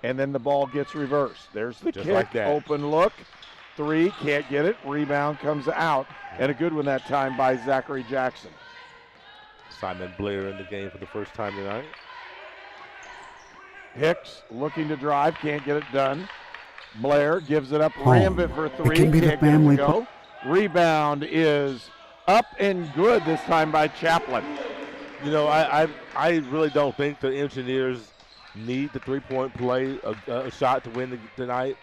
and then the ball gets reversed. There's the Just kick, like that. open look. 3, can't get it. Rebound comes out, and a good one that time by Zachary Jackson. Simon Blair in the game for the first time tonight. Hicks looking to drive, can't get it done. Blair gives it up, Rambit for 3, can be the can't get it to family go. Rebound is up and good this time by Chaplin. You know, I really don't think the Engineers need the 3-point play, a shot to win tonight.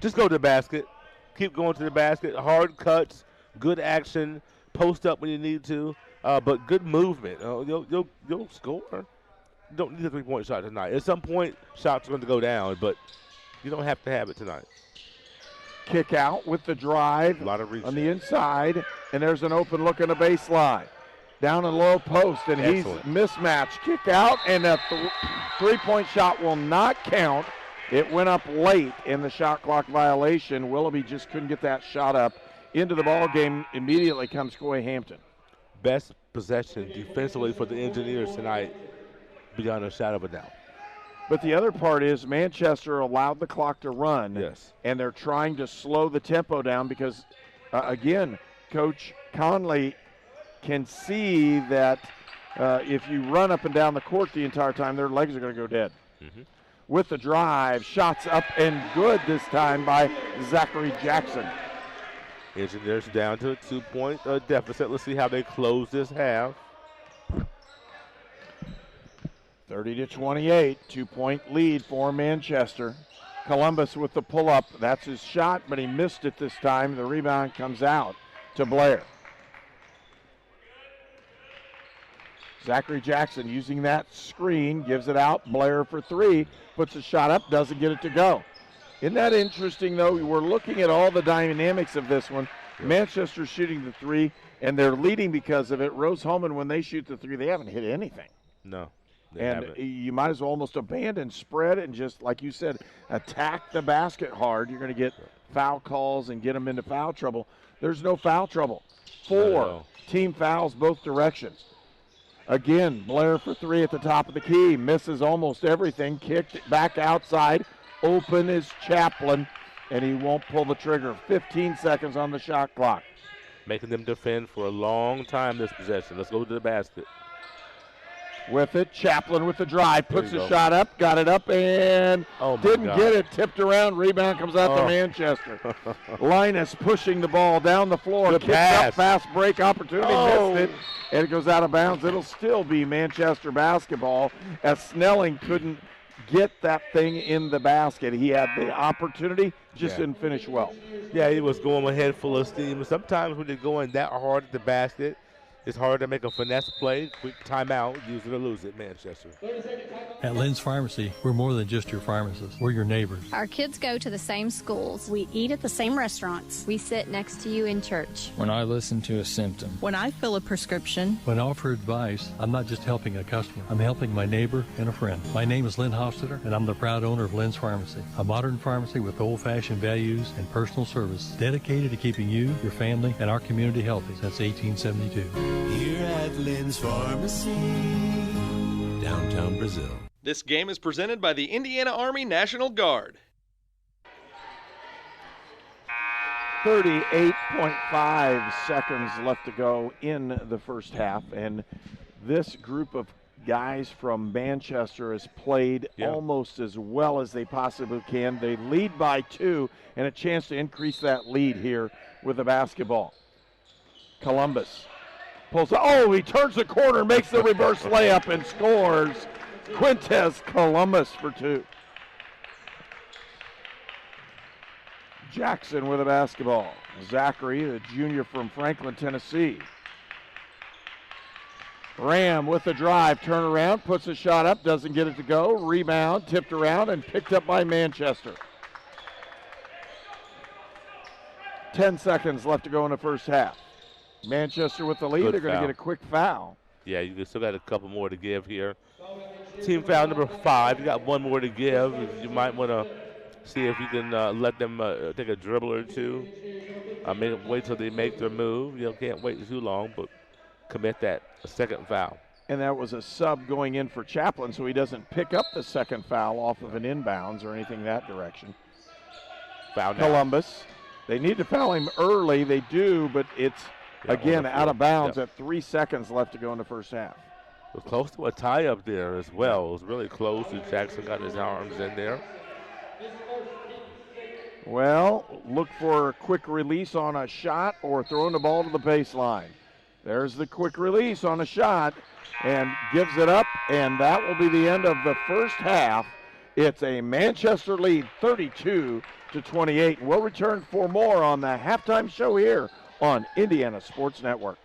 Just go to the basket. Keep going to the basket. Hard cuts, good action, post up when you need to, but good movement. You'll score. You don't need a 3-point shot tonight. At some point, shots are going to go down, but you don't have to have it tonight. Kick out with the drive A lot of reach on the inside, and there's an open look on the baseline. Down in low post, and Excellent. he's mismatched. Kick out, and a 3-point shot will not count. It went up late in the shot clock violation. Willoughby just couldn't get that shot up. Into the ball game immediately comes Coy Hampton. Best possession defensively for the Engineers tonight, beyond a shadow of a doubt. But the other part is Manchester allowed the clock to run. Yes. And they're trying to slow the tempo down because, again, Coach Conley can see that if you run up and down the court the entire time, their legs are going to go dead. Mm-hmm. With the drive, shots up and good this time by Zachary Jackson. Engineers down to a 2-point deficit. Let's see how they close this half. 30-28, 2-point lead for Manchester. Columbus with the pull-up. That's his shot, but he missed it this time. The rebound comes out to Blair. Zachary Jackson using that screen, gives it out. Blair for 3, puts a shot up, doesn't get it to go. Isn't that interesting, though? We're looking at all the dynamics of this one. Yeah. Manchester shooting the 3, and they're leading because of it. Rose-Hulman, when they shoot the 3, they haven't hit anything. No. And you might as well almost abandon spread and just, like you said, attack the basket hard. You're going to get foul calls and get them into foul trouble. There's no foul trouble. 4 team fouls both directions. Again, Blair for 3 at the top of the key. Misses almost everything. Kicked it back outside. Open is Chaplin, and he won't pull the trigger. 15 seconds on the shot clock. Making them defend for a long time this possession. Let's go to the basket. With it, Chaplin with the drive, puts the shot up, got it up, and didn't get it. Tipped around, rebound comes out to Manchester. Linus pushing the ball down the floor, Good kicks pass. up, fast break opportunity, missed it, and it goes out of bounds. It'll still be Manchester basketball as Snelling couldn't get that thing in the basket. He had the opportunity, just didn't finish well. Yeah, he was going a head full of steam. Sometimes when you're going that hard at the basket, it's hard to make a finesse play, quick timeout, use it or lose it, Manchester. At Lynn's Pharmacy, we're more than just your pharmacist. We're your neighbors. Our kids go to the same schools. We eat at the same restaurants. We sit next to you in church. When I listen to a symptom. When I fill a prescription. When I offer advice, I'm not just helping a customer. I'm helping my neighbor and a friend. My name is Lynn Hofstetter, and I'm the proud owner of Lynn's Pharmacy, a modern pharmacy with old-fashioned values and personal service dedicated to keeping you, your family, and our community healthy since 1872. Here at Lynn's Pharmacy, downtown Brazil. This game is presented by the Indiana Army National Guard. 38.5 seconds left to go in the first half, and this group of guys from Manchester has played almost as well as they possibly can. They lead by 2 and a chance to increase that lead here with the basketball. Columbus pulls, he turns the corner, makes the reverse layup and scores. Quintez Columbus for 2. Jackson with a basketball. Zachary, the junior from Franklin, Tennessee. Ram with the drive, turn around, puts a shot up, doesn't get it to go. Rebound, tipped around and picked up by Manchester. 10 seconds left to go in the first half. Manchester with the lead. They're going to get a quick foul. Yeah, you still got a couple more to give here. Team foul number 5. You got one more to give. You might want to see if you can let them take a dribble or two. Wait till they make their move. You can't wait too long, but commit that second foul. And that was a sub going in for Chaplin, so he doesn't pick up the second foul off of an inbounds or anything that direction. Foul now. Columbus. They need to foul him early. They do, but it's, again, out of bounds at 3 seconds left to go in the first half. It was close to a tie up there as well. It was really close, and Jackson got his arms in there. Well, look for a quick release on a shot or throwing the ball to the baseline. There's the quick release on a shot and gives it up, and that will be the end of the first half. It's a Manchester lead, 32-28. We'll return for more on the halftime show here on Indiana Sports Network.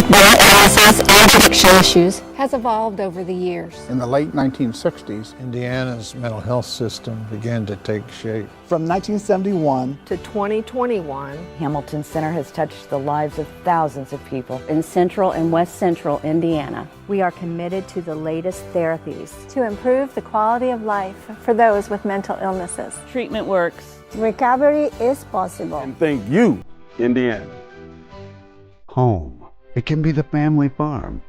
Analysis and prediction issues has evolved over the years. In the late 1960s, Indiana's mental health system began to take shape. From 1971 to 2021, Hamilton Center has touched the lives of thousands of people in central and west central Indiana. We are committed to the latest therapies to improve the quality of life for those with mental illnesses. Treatment works. Recovery is possible. And thank you, Indiana. Home. It can be the family farm,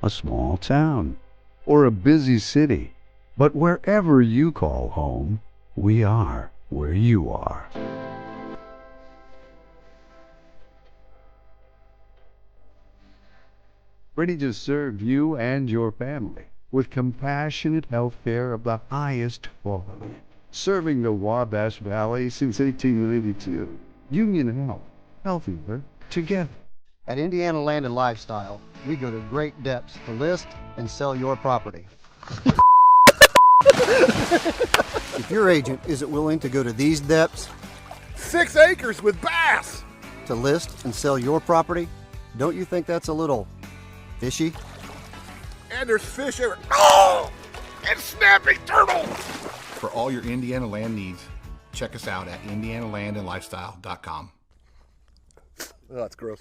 a small town, or a busy city. But wherever you call home, we are where you are. Ready to serve you and your family with compassionate health care of the highest quality. Serving the Wabash Valley since 1882. Union Health. Healthier together. At Indiana Land and Lifestyle, we go to great depths to list and sell your property. If your agent isn't willing to go to these depths, 6 acres with bass, to list and sell your property, don't you think that's a little fishy? And there's fish everywhere. Oh! And snapping turtles! For all your Indiana land needs, check us out at indianalandandlifestyle.com. Oh, that's gross.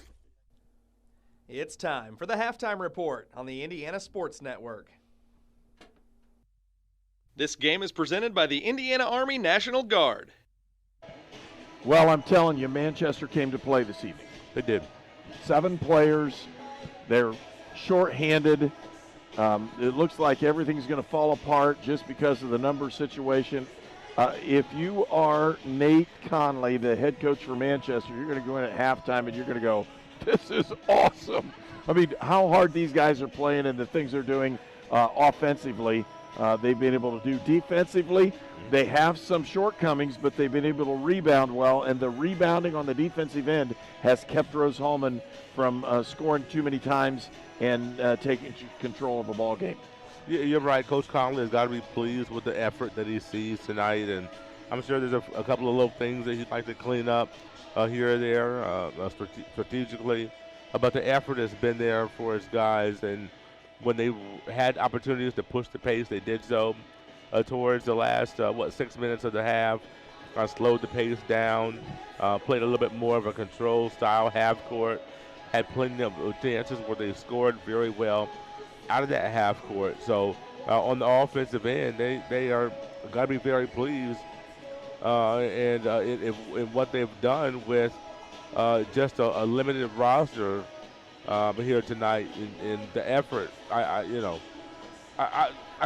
It's time for the halftime report on the Indiana Sports Network. This game is presented by the Indiana Army National Guard. Well, I'm telling you, Manchester came to play this evening. They did. 7 players. They're shorthanded. It looks like everything's going to fall apart just because of the number situation. If you are Nate Conley, the head coach for Manchester, you're going to go in at halftime and you're going to go, this is awesome. I mean, how hard these guys are playing and the things they're doing offensively, they've been able to do defensively. They have some shortcomings, but they've been able to rebound well, and the rebounding on the defensive end has kept Rose-Hulman from scoring too many times and taking control of the ball game. Yeah, you're right. Coach Conley has got to be pleased with the effort that he sees tonight, and I'm sure there's a couple of little things that he'd like to clean up here or there strategically, but the effort has been there for his guys, and when they had opportunities to push the pace, they did so. Towards the last 6 minutes of the half, slowed the pace down, played a little bit more of a control style half court, had plenty of chances where they scored very well out of that half court. So on the offensive end, they are got to be very pleased in what they've done with just a limited roster here tonight in the effort. I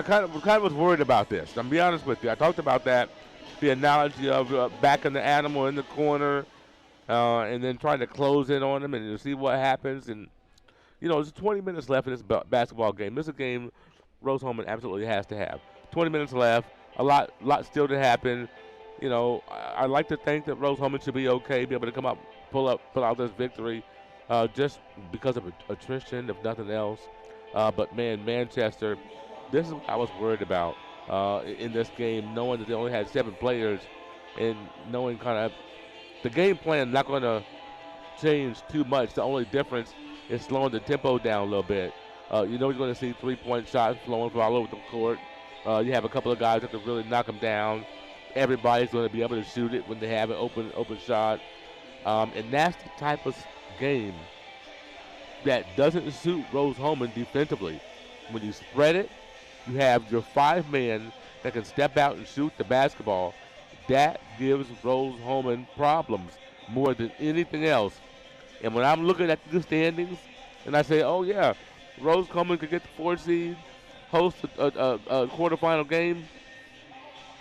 kind of was worried about this. I'm be honest with you. I talked about that, the analogy of backing the animal in the corner and then trying to close in on them and see what happens. And there's 20 minutes left in this basketball game. This is a game Rose-Hulman absolutely has to have. 20 minutes left, a lot still to happen. I like to think that Rose-Hulman should be okay, be able to come up, pull out this victory, just because of attrition, if nothing else. But man, Manchester, this is what I was worried about in this game, knowing that they only had 7 players and knowing kind of the game plan not going to change too much. The only difference is slowing the tempo down a little bit. You're going to see 3-point shots flowing from all over the court. You have a couple of guys that can really knock them down. Everybody's going to be able to shoot it when they have an open shot. And that's the type of game that doesn't suit Rose-Hulman defensively. When you spread it, you have your 5-man that can step out and shoot the basketball. That gives Rose-Hulman problems more than anything else. And when I'm looking at the standings, and I say, oh yeah, Rose-Hulman could get the 4 seed, host a quarterfinal game,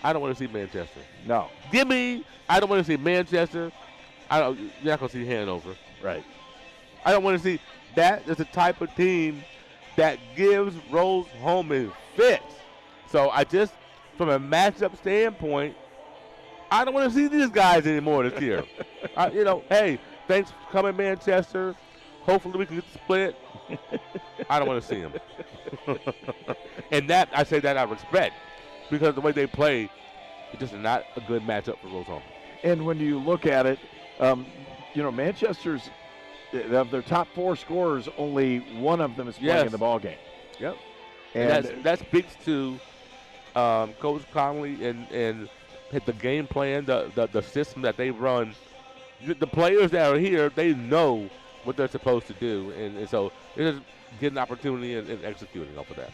I don't want to see Manchester. No. I don't want to see Manchester. You're not going to see Hanover. Right. I don't want to see that. Is the type of team that gives Rose-Hulman fits. So I just, from a matchup standpoint, I don't want to see these guys anymore this year. Hey, thanks for coming, Manchester. Hopefully we can get the split. I don't want to see them. And that, I say that out of respect, because the way they play, it's just not a good matchup for Rose-Hulman. And when you look at it, Manchester's, of their top 4 scorers, only one of them is playing in the ball game. Yep. And that speaks to Coach Conley and the game plan, the system that they run. The players that are here, they know what they're supposed to do, and so they just get an opportunity and executing off of that.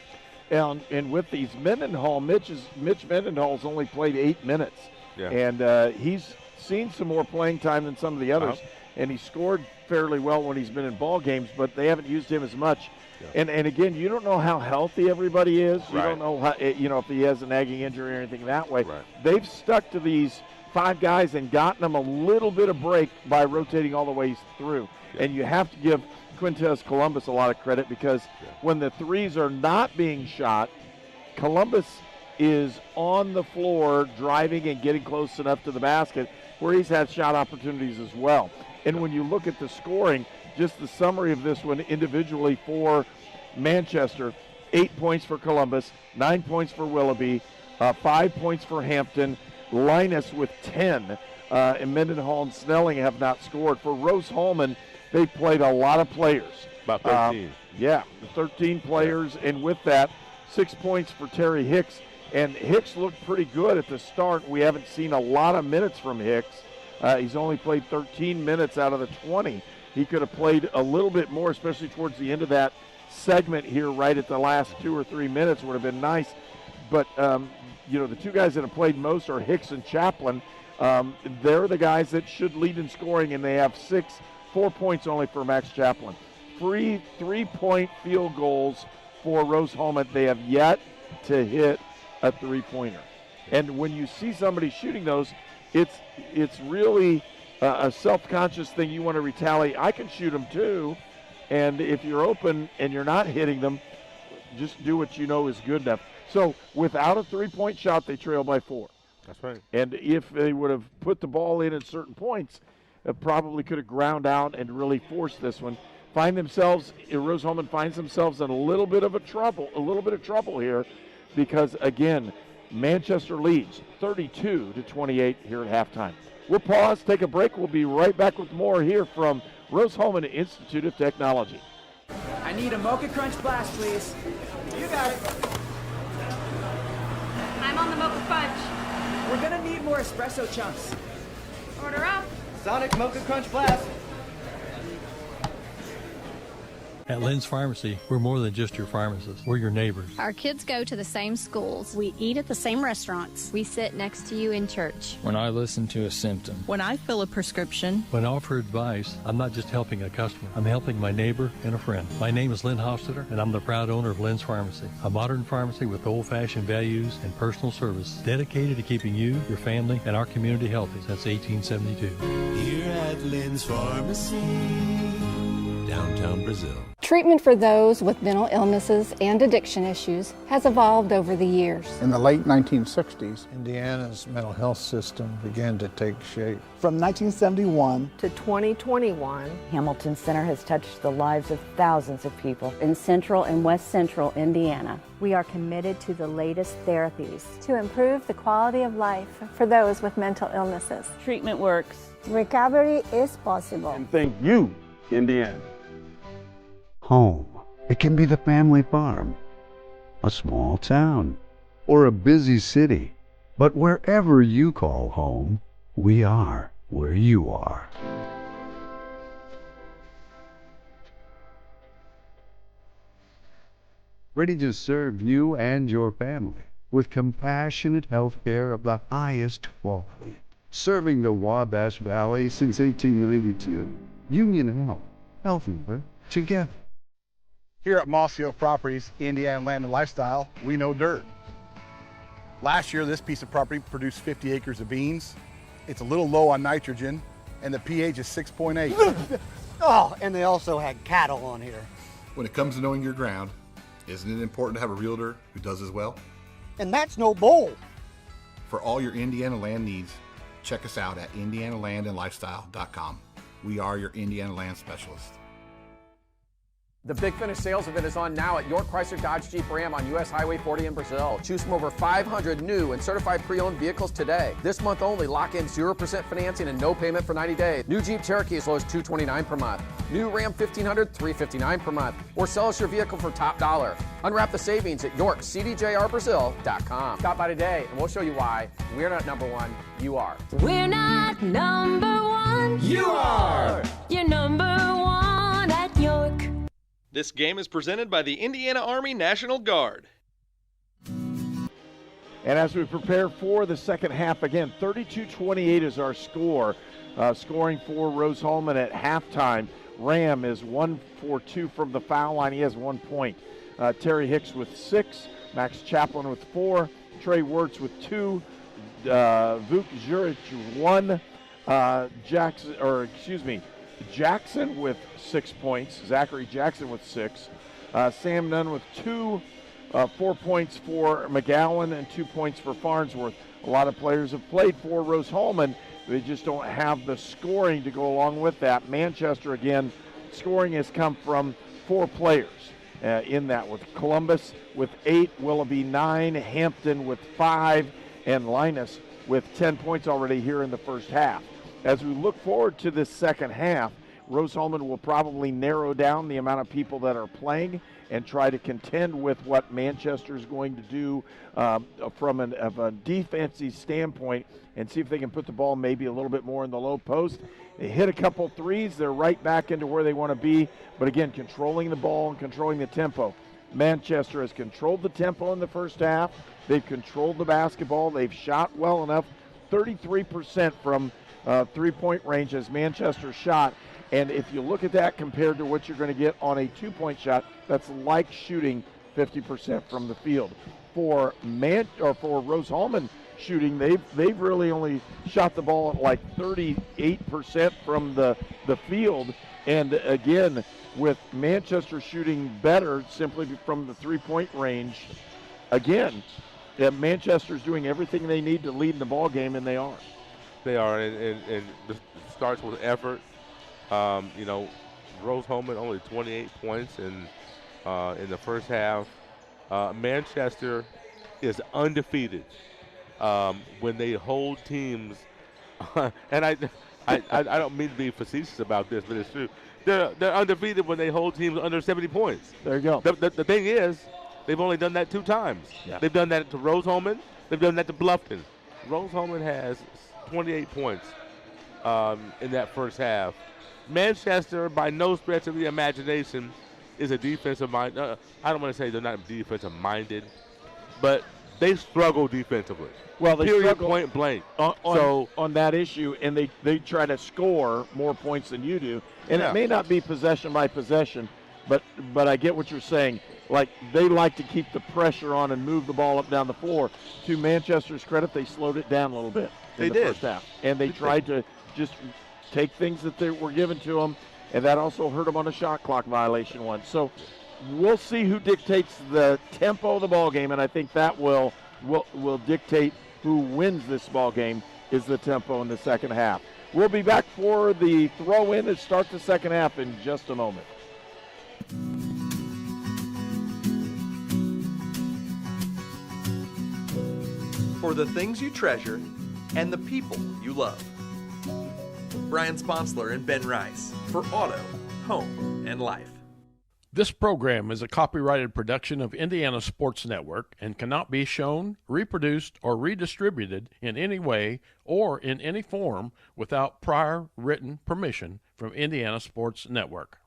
And with these Mendenhall, Mitch Mendenhall's only played 8 minutes. Yeah. And he's seen some more playing time than some of the others. And he scored fairly well when he's been in ball games, but they haven't used him as much. Yeah. And again, you don't know how healthy everybody is. You don't know how, if he has a nagging injury or anything that way. Right. They've stuck to these 5 guys and gotten them a little bit of break by rotating all the way through. Yeah. And you have to give Quintez Columbus a lot of credit, because when the threes are not being shot, Columbus is on the floor driving and getting close enough to the basket where he's had shot opportunities as well. And when you look at the scoring, just the summary of this one individually for Manchester, 8 points for Columbus, 9 points for Willoughby, 5 points for Hampton, Linus with 10, and Mendenhall and Snelling have not scored. For Rose-Hulman, they played a lot of players. About 13. 13 players, and with that, 6 points for Terry Hicks. And Hicks looked pretty good at the start. We haven't seen a lot of minutes from Hicks. He's only played 13 minutes out of the 20. He could have played a little bit more, especially towards the end of that segment here, right at the last 2 or 3 minutes would have been nice. But, the 2 guys that have played most are Hicks and Chaplin. They're the guys that should lead in scoring, and they have 4 points only for Max Chaplin. 3 3-point field goals for Rose-Hulman. They have yet to hit a 3-pointer. And when you see somebody shooting those, it's really a self-conscious thing. You want to retaliate. I can shoot them too, and if you're open and you're not hitting them, just do what you know is good enough. So without a 3-point shot, they trail by 4. That's right. And if they would have put the ball in at certain points, probably could have ground out and really forced this one. Rose-Hulman finds themselves in a little bit of trouble here, because again, Manchester leads 32-28 here at halftime. We'll pause, take a break. We'll be right back with more here from Rose-Hulman Institute of Technology. I need a Mocha Crunch Blast, please. You got it. I'm on the Mocha Crunch. We're gonna need more espresso chunks. Order up. Sonic Mocha Crunch Blast. At Lynn's Pharmacy, we're more than just your pharmacist. We're your neighbors. Our kids go to the same schools. We eat at the same restaurants. We sit next to you in church. When I listen to a symptom. When I fill a prescription. When I offer advice, I'm not just helping a customer. I'm helping my neighbor and a friend. My name is Lynn Hofstadter, and I'm the proud owner of Lynn's Pharmacy, a modern pharmacy with old-fashioned values and personal service, dedicated to keeping you, your family, and our community healthy since 1872. Here at Lynn's Pharmacy, downtown Brazil. Treatment for those with mental illnesses and addiction issues has evolved over the years. In the late 1960s, Indiana's mental health system began to take shape. From 1971 to 2021, Hamilton Center has touched the lives of thousands of people in central and west central Indiana. We are committed to the latest therapies to improve the quality of life for those with mental illnesses. Treatment works. Recovery is possible. And thank you, Indiana. Home. It can be the family farm, a small town, or a busy city. But wherever you call home, we are where you are. ready to serve you and your family with compassionate health care of the highest quality. Serving the Wabash Valley since 1882. Union Health, healthier together. Here at Moss Hill Properties, Indiana Land and Lifestyle, we know dirt. Last year, this piece of property produced 50 acres of beans. It's a little low on nitrogen, and the pH is 6.8. Oh, and they also had cattle on here. When it comes to knowing your ground, isn't it important to have a realtor who does as well? And that's no bull. For all your Indiana land needs, check us out at indianalandandlifestyle.com. We are your Indiana land specialist. The Big Finish sales event is on now at York Chrysler Dodge Jeep Ram on US Highway 40 in Brazil. Choose from over 500 new and certified pre-owned vehicles today. This month only, lock in 0% financing and no payment for 90 days. New Jeep Cherokee as low as $229 per month. New Ram 1500, $359 per month. Or sell us your vehicle for top dollar. Unwrap the savings at YorkCDJRBrazil.com. Stop by today and we'll show you why we're not number one, you are. We're not number one. You are. You're number one at York. This game is presented by the Indiana Army National Guard. And as we prepare for the second half, again, 32-28 is our score. Scoring for Rose-Hulman at halftime. Ram is 1 for 2 from the foul line. He has 1 point. Terry Hicks with 6. Max Chaplin with 4. Trey Wirtz with 2. Vuk Juric 1. Jackson with 6 points. Zachary Jackson with 6. Sam Nunn with 2. 4 points for McGowan and 2 points for Farnsworth. A lot of players have played for Rose-Hulman. They just don't have the scoring to go along with that. Manchester, again, scoring has come from 4 players in that, with Columbus with 8, Willoughby 9, Hampton with 5, and Linus with 10 points already here in the first half. As we look forward to this second half, Rose-Hulman will probably narrow down the amount of people that are playing and try to contend with what Manchester is going to do from a defensive standpoint and see if they can put the ball maybe a little bit more in the low post. They hit a couple threes. They're right back into where they want to be. But, again, controlling the ball and controlling the tempo. Manchester has controlled the tempo in the first half. They've controlled the basketball. They've shot well enough. 33% from three-point range as Manchester shot. And if you look at that compared to what you're going to get on a two-point shot, that's like shooting 50% from the field. For Rose-Hulman shooting, they've really only shot the ball at like 38% from the field. And again, with Manchester shooting better simply from the three-point range, again, Manchester's doing everything they need to lead in the ball game, and they are. They are, and it starts with effort. Rose-Hulman only 28 points in the first half. Manchester is undefeated when they hold teams, and I don't mean to be facetious about this, but it's true. They're undefeated when they hold teams under 70 points. There you go. The thing is, they've only done that 2 times. Yeah. They've done that to Rose-Hulman. They've done that to Bluffton. Rose-Hulman has 28 points in that first half. Manchester, by no stretch of the imagination, is a defensive mind. I don't want to say they're not defensive minded, but they struggle defensively. Well, they struggle point blank. On that issue, and they try to score more points than you do. And it may not be possession by possession, but I get what you're saying. Like, they like to keep the pressure on and move the ball up down the floor. To Manchester's credit, they slowed it down a little bit in the first half. And they tried to just take things that they were given to them, and that also hurt them on a shot clock violation one. So we'll see who dictates the tempo of the ball game, and I think that will dictate who wins this ball game is the tempo in the second half. We'll be back for the throw-in to start the second half in just a moment. For the things you treasure and the people you love. Brian Sponsler and Ben Rice for Auto, Home, and Life. This program is a copyrighted production of Indiana Sports Network and cannot be shown, reproduced, or redistributed in any way or in any form without prior written permission from Indiana Sports Network.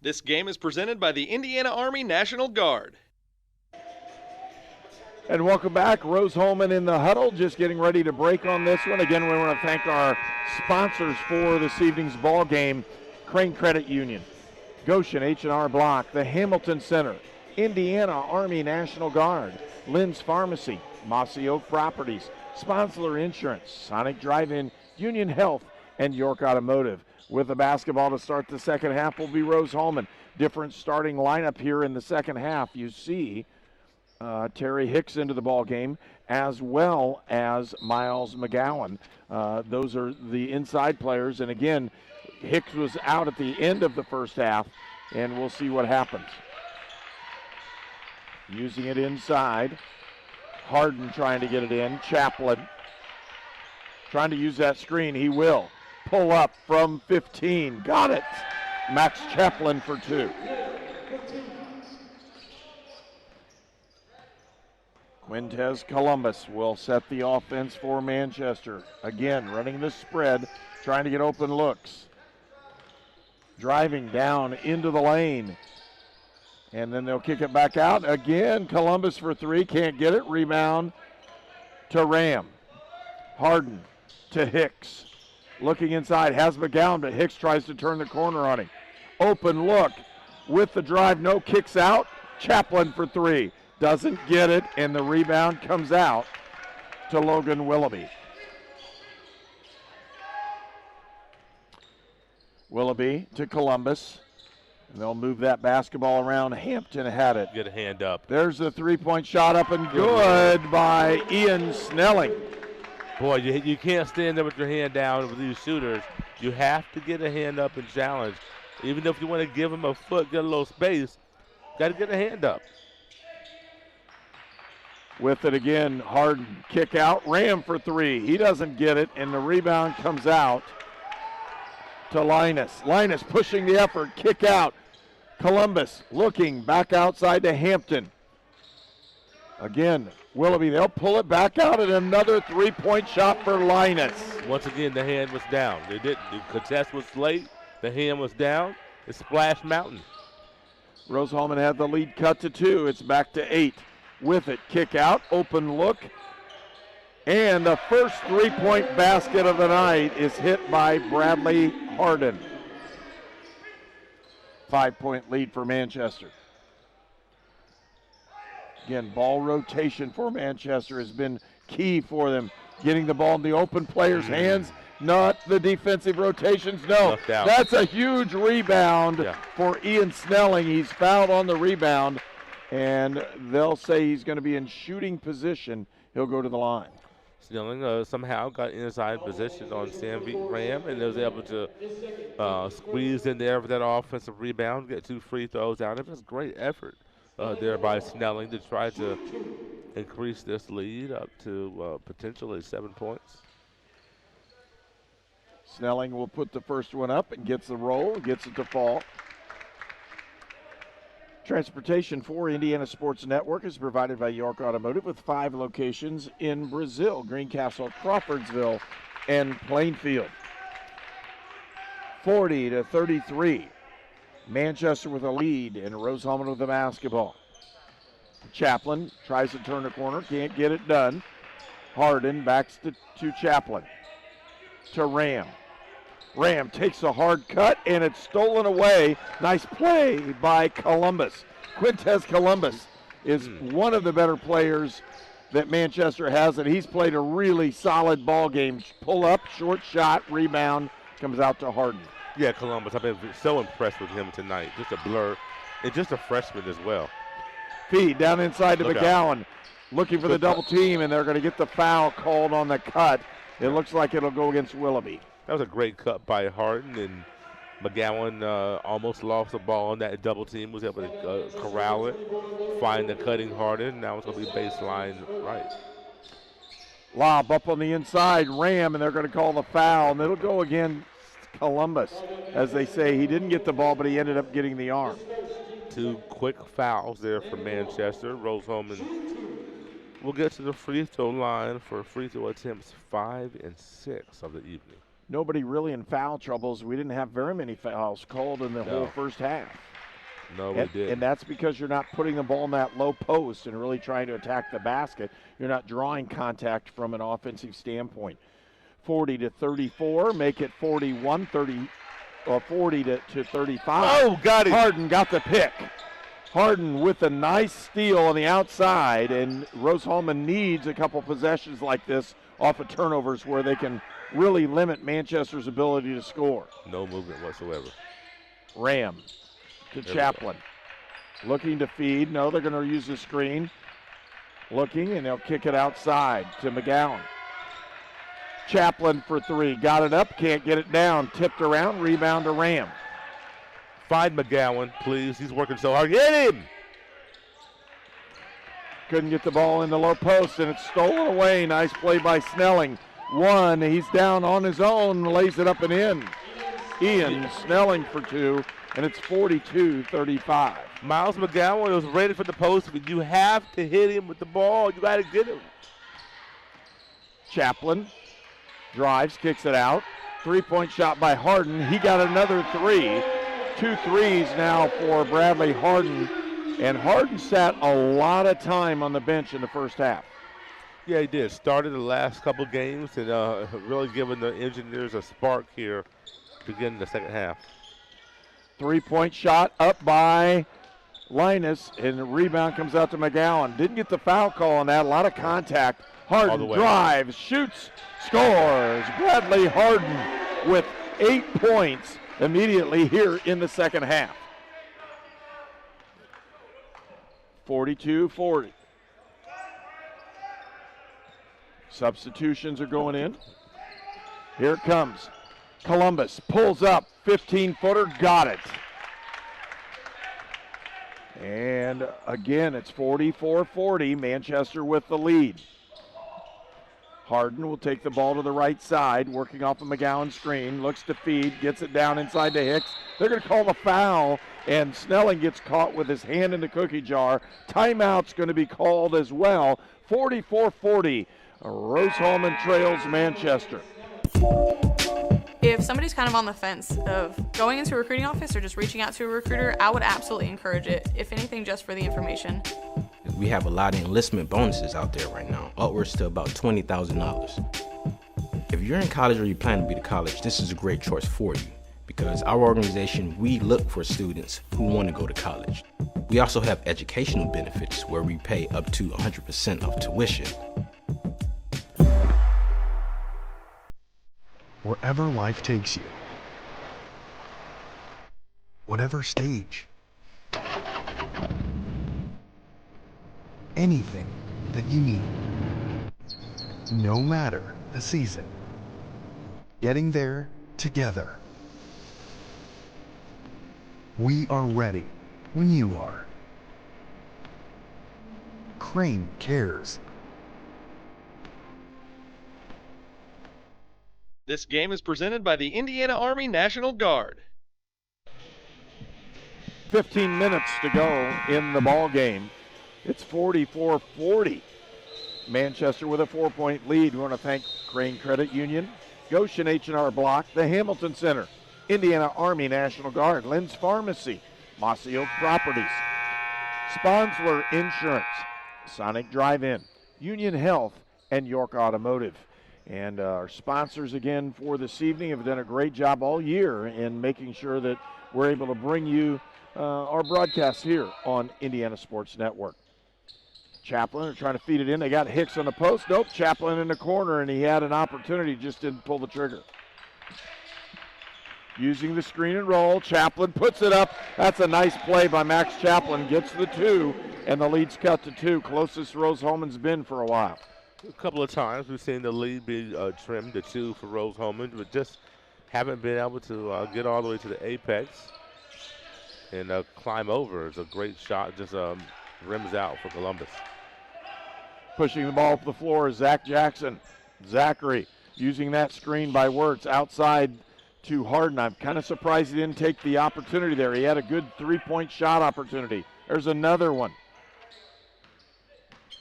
This game is presented by the Indiana Army National Guard. And welcome back. Rose-Hulman in the huddle, just getting ready to break on this one. Again, we want to thank our sponsors for this evening's ball game, Crane Credit Union, Goshen H&R Block, the Hamilton Center, Indiana Army National Guard, Lynn's Pharmacy, Mossy Oak Properties, Sponsler Insurance, Sonic Drive-In, Union Health, and York Automotive. With the basketball to start the second half will be Rose-Hulman. Different starting lineup here in the second half. You see Terry Hicks into the ball game, as well as Miles McGowan. Those are the inside players. And again, Hicks was out at the end of the first half, and we'll see what happens. Using it inside. Harden trying to get it in. Chaplin trying to use that screen. He will. Pull up from 15. Got it. Max Chaplin for 2. Quintez Columbus will set the offense for Manchester. Again, running the spread, trying to get open looks. Driving down into the lane. And then they'll kick it back out. Again, Columbus for 3. Can't get it. Rebound to Ram. Harden to Hicks. Looking inside. Has McGowan, but Hicks tries to turn the corner on him. Open look with the drive. No, kicks out. Chaplin for 3. Doesn't get it, and the rebound comes out to Logan Willoughby. Willoughby to Columbus. And they'll move that basketball around. Hampton had it. Get a hand up. There's the three-point shot up and good by Ian Snelling. Boy, you can't stand there with your hand down with these shooters. You have to get a hand up and challenge. Even if you want to give them a foot, get a little space, got to get a hand up. With it again, Harden, kick out, Ram for 3. He doesn't get it, and the rebound comes out to Linus. Linus pushing the effort, kick out. Columbus looking back outside to Hampton. Again, Willoughby, they'll pull it back out, and another three-point shot for Linus. Once again, the hand was down. The contest was late. The hand was down. It's Splash Mountain. Rose-Hulman had the lead cut to 2. It's back to 8. With it, kick out, open look, and the first three-point basket of the night is hit by Bradley Harden. 5-point lead for Manchester. Again, ball rotation for Manchester has been key for them. Getting the ball in the open players' hands, not the defensive rotations. No, that's a huge rebound for Ian Snelling. He's fouled on the rebound. And they'll say he's going to be in shooting position. He'll go to the line. Snelling somehow got inside position on Sanvik Ram and was able to squeeze in there for that offensive rebound, get 2 free throws out of it. It's great effort there by Snelling to try to increase this lead up to potentially 7 points. Snelling will put the first one up and gets the roll, gets it to fall. Transportation for Indiana Sports Network is provided by York Automotive with 5 locations in Brazil, Greencastle, Crawfordsville, and Plainfield. 40-33. Manchester with a lead and Rose-Hulman with the basketball. Chaplin tries to turn the corner, can't get it done. Harden backs to Chaplin. To Ram. Ram takes a hard cut, and it's stolen away. Nice play by Columbus. Quintez Columbus is one of the better players that Manchester has, and he's played a really solid ball game. Pull up, short shot, rebound, comes out to Harden. Yeah, Columbus, I've been so impressed with him tonight. Just a blur, and just a freshman as well. Feed down inside to McGowan, looking for the double team, and they're going to get the foul called on the cut. It looks like it'll go against Willoughby. That was a great cut by Harden, and McGowan almost lost the ball on that double team, was able to corral it, find the cutting Harden. Now it's going to be baseline right. Lob up on the inside, Ram, and they're going to call the foul, and it'll go again Columbus. As they say, he didn't get the ball, but he ended up getting the arm. 2 quick fouls there for Manchester. Rose-Hulman will get to the free throw line for free throw attempts 5 and 6 of the evening. nobody really in foul troubles. We didn't have very many fouls called in the whole first half. No, we didn't. And that's because you're not putting the ball in that low post and really trying to attack the basket. You're not drawing contact from an offensive standpoint. 40-34, make it 41-30, or 40-35. Oh, got it. Harden got the pick. Harden with a nice steal on the outside, and Rose-Hulman needs a couple possessions like this off of turnovers where they can really limit Manchester's ability to score. No movement whatsoever. Ram to Chaplin. Looking to feed. No, they're going to use the screen. Looking, and they'll kick it outside to McGowan. Chaplin for three. Got it up, can't get it down. Tipped around, rebound to Ram. Find McGowan, please. He's working so hard. Get him! Couldn't get the ball in the low post, and it's stolen away. Nice play by Snelling. One, he's down on his own, lays it up and in. Ian Snelling for two, and it's 42-35. Miles McGowan was ready for the post, but you have to hit him with the ball. You got to get him. Chaplin drives, kicks it out. Three-point shot by Harden. He got another three. 2 threes now for Bradley Harden. And Harden sat a lot of time on the bench in the first half. Yeah, he did. Started the last couple games and really giving the Engineers a spark here to begin the second half. Three-point shot up by Linus, and the rebound comes out to McGowan. Didn't get the foul call on that. A lot of contact. Harden drives, shoots, scores. Bradley Harden with 8 points immediately here in the second half. 42-40. Substitutions are going in. Here it comes. Columbus pulls up, 15-footer, got it. And again, it's 44-40, Manchester with the lead. Harden will take the ball to the right side, working off a McGowan screen, looks to feed, gets it down inside to Hicks. They're going to call the foul, and Snelling gets caught with his hand in the cookie jar. Timeout's going to be called as well. 44-40, Rose-Hulman trails Manchester. If somebody's kind of on the fence of going into a recruiting office or just reaching out to a recruiter, I would absolutely encourage it, if anything, just for the information. We have a lot of enlistment bonuses out there right now, upwards to about $20,000. If you're in college or you plan to be to college, this is a great choice for you because our organization, we look for students who want to go to college. We also have educational benefits where we pay up to 100% of tuition. Wherever life takes you, whatever stage, anything that you need, no matter the season, getting there together. We are ready when you are. Crane cares. This game is presented by the Indiana Army National Guard. 15 minutes to go in the ball game. It's 44-40. Manchester with a 4-point lead. We want to thank Crane Credit Union, Goshen H&R Block, the Hamilton Center, Indiana Army National Guard, Lynn's Pharmacy, Mossy Oak Properties, Sponsler Insurance, Sonic Drive-In, Union Health, and York Automotive. And our sponsors again for this evening have done a great job all year in making sure that we're able to bring you our broadcast here on Indiana Sports Network. Chaplin are trying to feed it in. They got Hicks on the post. Nope, Chaplin in the corner, and he had an opportunity, just didn't pull the trigger. Using the screen and roll, Chaplin puts it up. That's a nice play by Max Chaplin. Gets the 2, and the lead's cut to 2. Closest Rose-Hulman's been for a while. A couple of times we've seen the lead be trimmed to 2 for Rose-Hulman, but just haven't been able to get all the way to the apex and climb over. It's a great shot, just rims out for Columbus. Pushing the ball up the floor is Zach Jackson. Zachary using that screen by Wirtz outside to Harden. I'm kind of surprised he didn't take the opportunity there. He had a good 3-point shot opportunity. There's another one.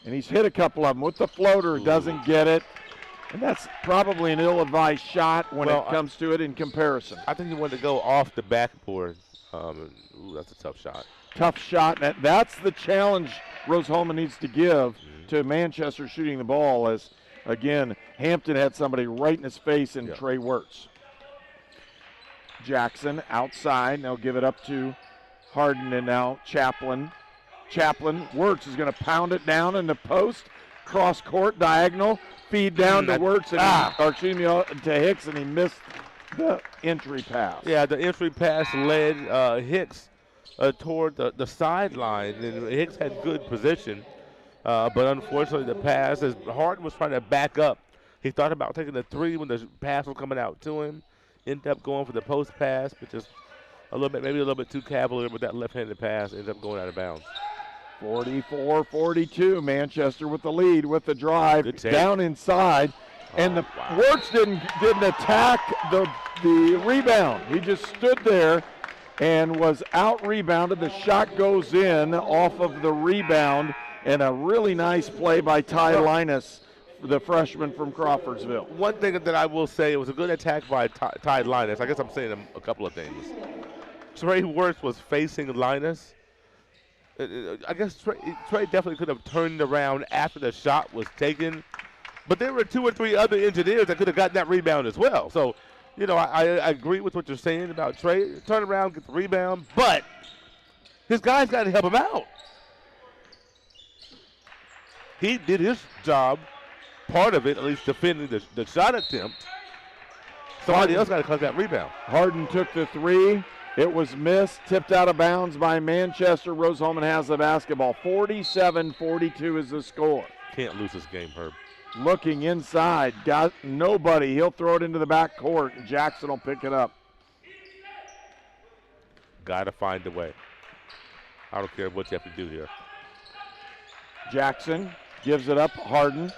And he's hit a couple of them with the floater, doesn't get it. And that's probably an ill-advised shot when it comes to it in comparison. I think he wanted to go off the backboard. Ooh, that's a tough shot. Tough shot. That's the challenge Rose-Hulman needs to give to Manchester shooting the ball, as, again, Hampton had somebody right in his face in Trey Wirtz. Jackson outside. They'll give it up to Harden, and now Chaplin. Wirtz is going to pound it down in the post. Cross court, diagonal, feed down to Wirtz, to Hicks, and he missed the entry pass. Yeah, the entry pass led Hicks toward the sideline, and Hicks had good position, but unfortunately the pass, as Harden was trying to back up, he thought about taking the three when the pass was coming out to him, ended up going for the post pass, but just maybe a little bit too cavalier with that left-handed pass, ended up going out of bounds. 44-42, Manchester with the lead, with the drive down inside, and Wirtz didn't attack the rebound. He just stood there and was out-rebounded. The shot goes in off of the rebound, and a really nice play by Ty Linus, the freshman from Crawfordsville. One thing that I will say, it was a good attack by Ty Linus. I guess I'm saying a couple of things. Trey Wirtz was facing Linus. I guess Trey definitely could have turned around after the shot was taken, but there were 2 or 3 other engineers that could have gotten that rebound as well. So, I agree with what you're saying about Trey. Turn around, get the rebound, but his guys got to help him out. He did his job, part of it, at least defending the shot attempt. Somebody else got to cut that rebound. Harden took the three. It was missed, tipped out of bounds by Manchester. Rose-Hulman has the basketball. 47-42 is the score. Can't lose this game, Herb. Looking inside, got nobody. He'll throw it into the back court, and Jackson will pick it up. Got to find a way. I don't care what you have to do here. Jackson gives it up. Harden.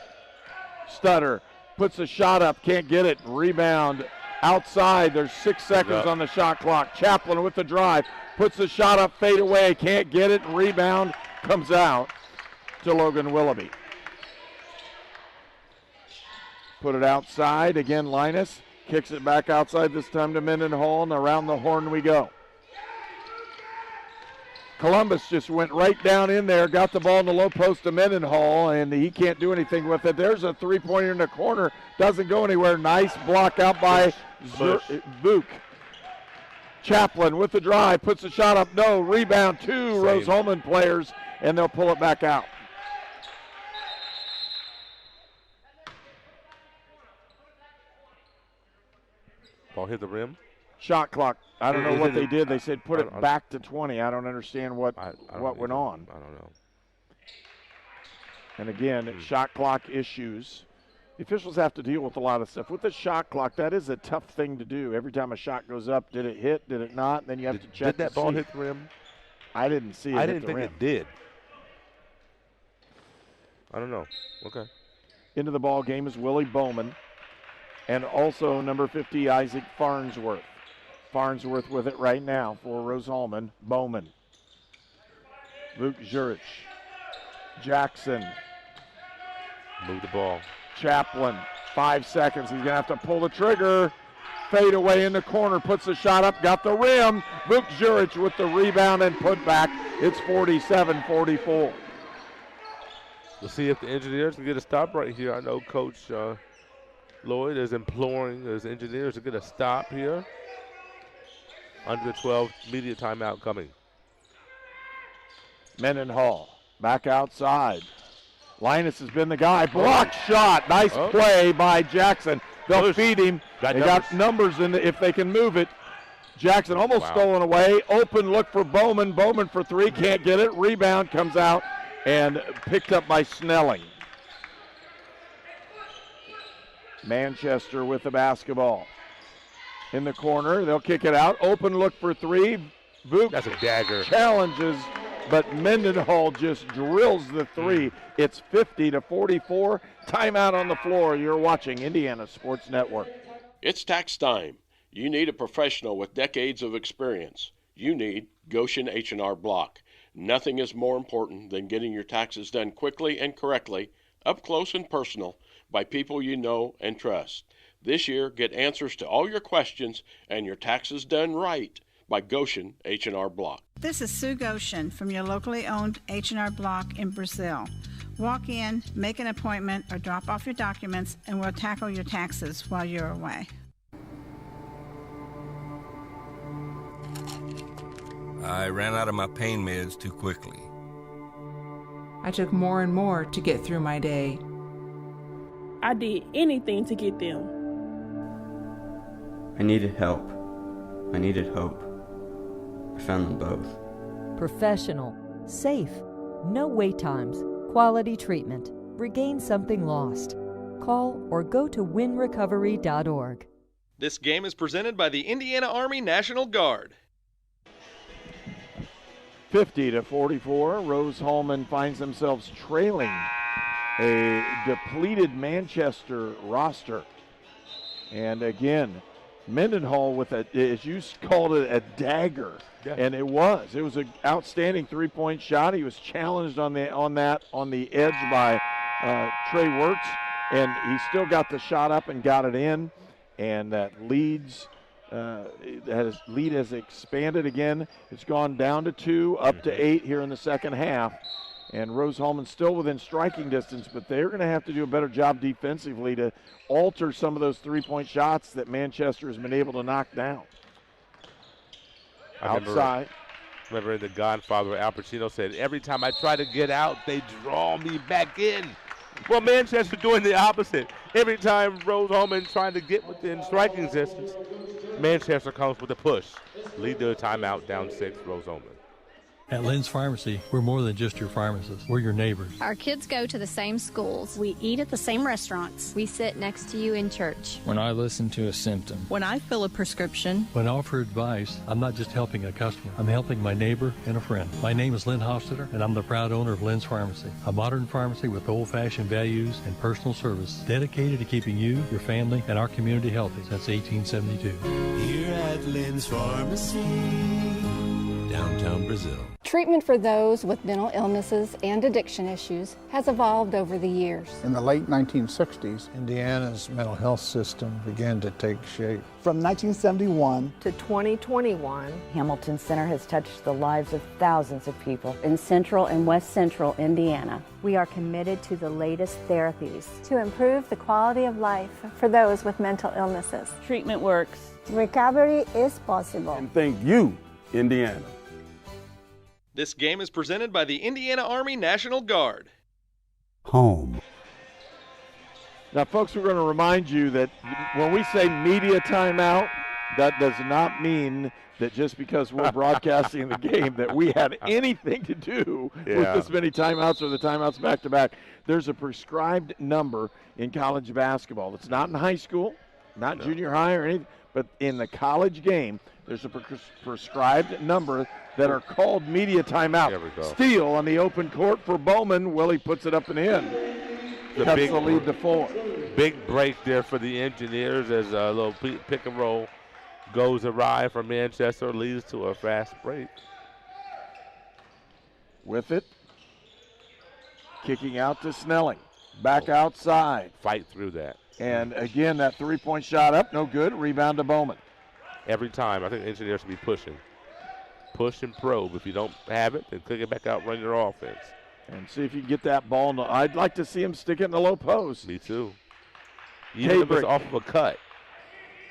Stutter puts a shot up, can't get it. Rebound. Outside, there's 6 seconds on the shot clock. Chaplin with the drive, puts the shot up, fade away, can't get it. Rebound comes out to Logan Willoughby. Put it outside, again Linus, kicks it back outside, this time to Mendenhall, and around the horn we go. Columbus just went right down in there, got the ball in the low post to Mendenhall, and he can't do anything with it. There's a three-pointer in the corner, doesn't go anywhere. Nice block out by Vuk. Chaplin with the drive, puts the shot up, no. Rebound, 2 Rose-Hulman players, and they'll pull it back out. Ball hit the rim. Shot clock. I don't know what they did. They said put it back to 20. I don't understand what went on. I don't know. And again, shot clock issues. The officials have to deal with a lot of stuff. With the shot clock, that is a tough thing to do. Every time a shot goes up, did it hit? Did it not? Then you have to check. Did that ball hit the rim? I didn't see it. I didn't think it did. I don't know. Okay. Into the ball game is Willie Bowman, and also number 50 Isaac Farnsworth. Farnsworth with it right now for Rose-Hulman. Bowman. Luke Jurich. Jackson. Move the ball. Chaplin. 5 seconds. He's going to have to pull the trigger. Fade away in the corner. Puts the shot up. Got the rim. Luke Jurich with the rebound and put back. It's 47-44. We'll see if the engineers can get a stop right here. I know Coach Lloyd is imploring his engineers to get a stop here. Under the 12, immediate timeout coming. Mendenhall back outside. Linus has been the guy. Block shot. Nice play by Jackson. They'll feed him. They got numbers in if they can move it. Jackson almost stolen away. Open look for Bowman. Bowman for 3. Can't get it. Rebound comes out and picked up by Snelling. Manchester with the basketball. In the corner, they'll kick it out. Open look for 3. Vuk That's a dagger. Challenges, but Mendenhall just drills the 3. It's 50-44. Timeout on the floor. You're watching Indiana Sports Network. It's tax time. You need a professional with decades of experience. You need Goshen H&R Block. Nothing is more important than getting your taxes done quickly and correctly, up close and personal, by people you know and trust. This year, get answers to all your questions and your taxes done right by Goshen H&R Block. This is Sue Goshen from your locally owned H&R Block in Brazil. Walk in, make an appointment, or drop off your documents, and we'll tackle your taxes while you're away. I ran out of my pain meds too quickly. I took more and more to get through my day. I did anything to get them. I needed help. I needed hope. I found them both. Professional, safe, no wait times, quality treatment. Regain something lost. Call or go to winrecovery.org. This game is presented by the Indiana Army National Guard. 50-44, Rose-Hulman finds themselves trailing a depleted Manchester roster. And again, Mendenhall with a, as you called it, a dagger. Yeah. And it was an outstanding three-point shot. He was challenged on the edge by Trey Wirtz, and he still got the shot up and got it in. And that lead has expanded again. It's gone down to 2, up to 8 here in the second half. And Rose-Hulman still within striking distance, but they're going to have to do a better job defensively to alter some of those three-point shots that Manchester has been able to knock down. Outside. Remember the Godfather, Al Pacino, said, every time I try to get out, they draw me back in. Well, Manchester doing the opposite. Every time Rose-Hulman trying to get within striking distance, Manchester comes with a push. Lead to a timeout, down 6, Rose-Hulman. At Lynn's Pharmacy, we're more than just your pharmacist. We're your neighbors. Our kids go to the same schools. We eat at the same restaurants. We sit next to you in church. When I listen to a symptom. When I fill a prescription. When I offer advice, I'm not just helping a customer. I'm helping my neighbor and a friend. My name is Lynn Hofstetter, and I'm the proud owner of Lynn's Pharmacy, a modern pharmacy with old-fashioned values and personal service dedicated to keeping you, your family, and our community healthy since 1872. Here at Lynn's Pharmacy, downtown Brazil. Treatment for those with mental illnesses and addiction issues has evolved over the years. In the late 1960s, Indiana's mental health system began to take shape. From 1971 to 2021, Hamilton Center has touched the lives of thousands of people in central and west central Indiana. We are committed to the latest therapies to improve the quality of life for those with mental illnesses. Treatment works. Recovery is possible. And thank you, Indiana. This game is presented by the Indiana Army National Guard. Home. Now, folks, we're going to remind you that when we say media timeout, that does not mean that just because we're broadcasting the game that we had anything to do with this many timeouts or the timeouts back-to-back. There's a prescribed number in college basketball. It's not in high school, not junior high or anything, but in the college game, there's a prescribed number that are called media timeout. Steal on the open court for Bowman. Willie puts it up and in. Cuts the lead to 4. Big break there for the Engineers as a little pick and roll goes awry for Manchester, leads to a fast break. With it, kicking out to Snelling. Back outside. Fight through that. And again, that three-point shot up, no good. Rebound to Bowman. Every time, I think the Engineers should be pushing. Push and probe. If you don't have it, then kick it back out, run your offense. And see if you can get that ball. I'd like to see him stick it in the low post. Me too. Even if it's off of a cut.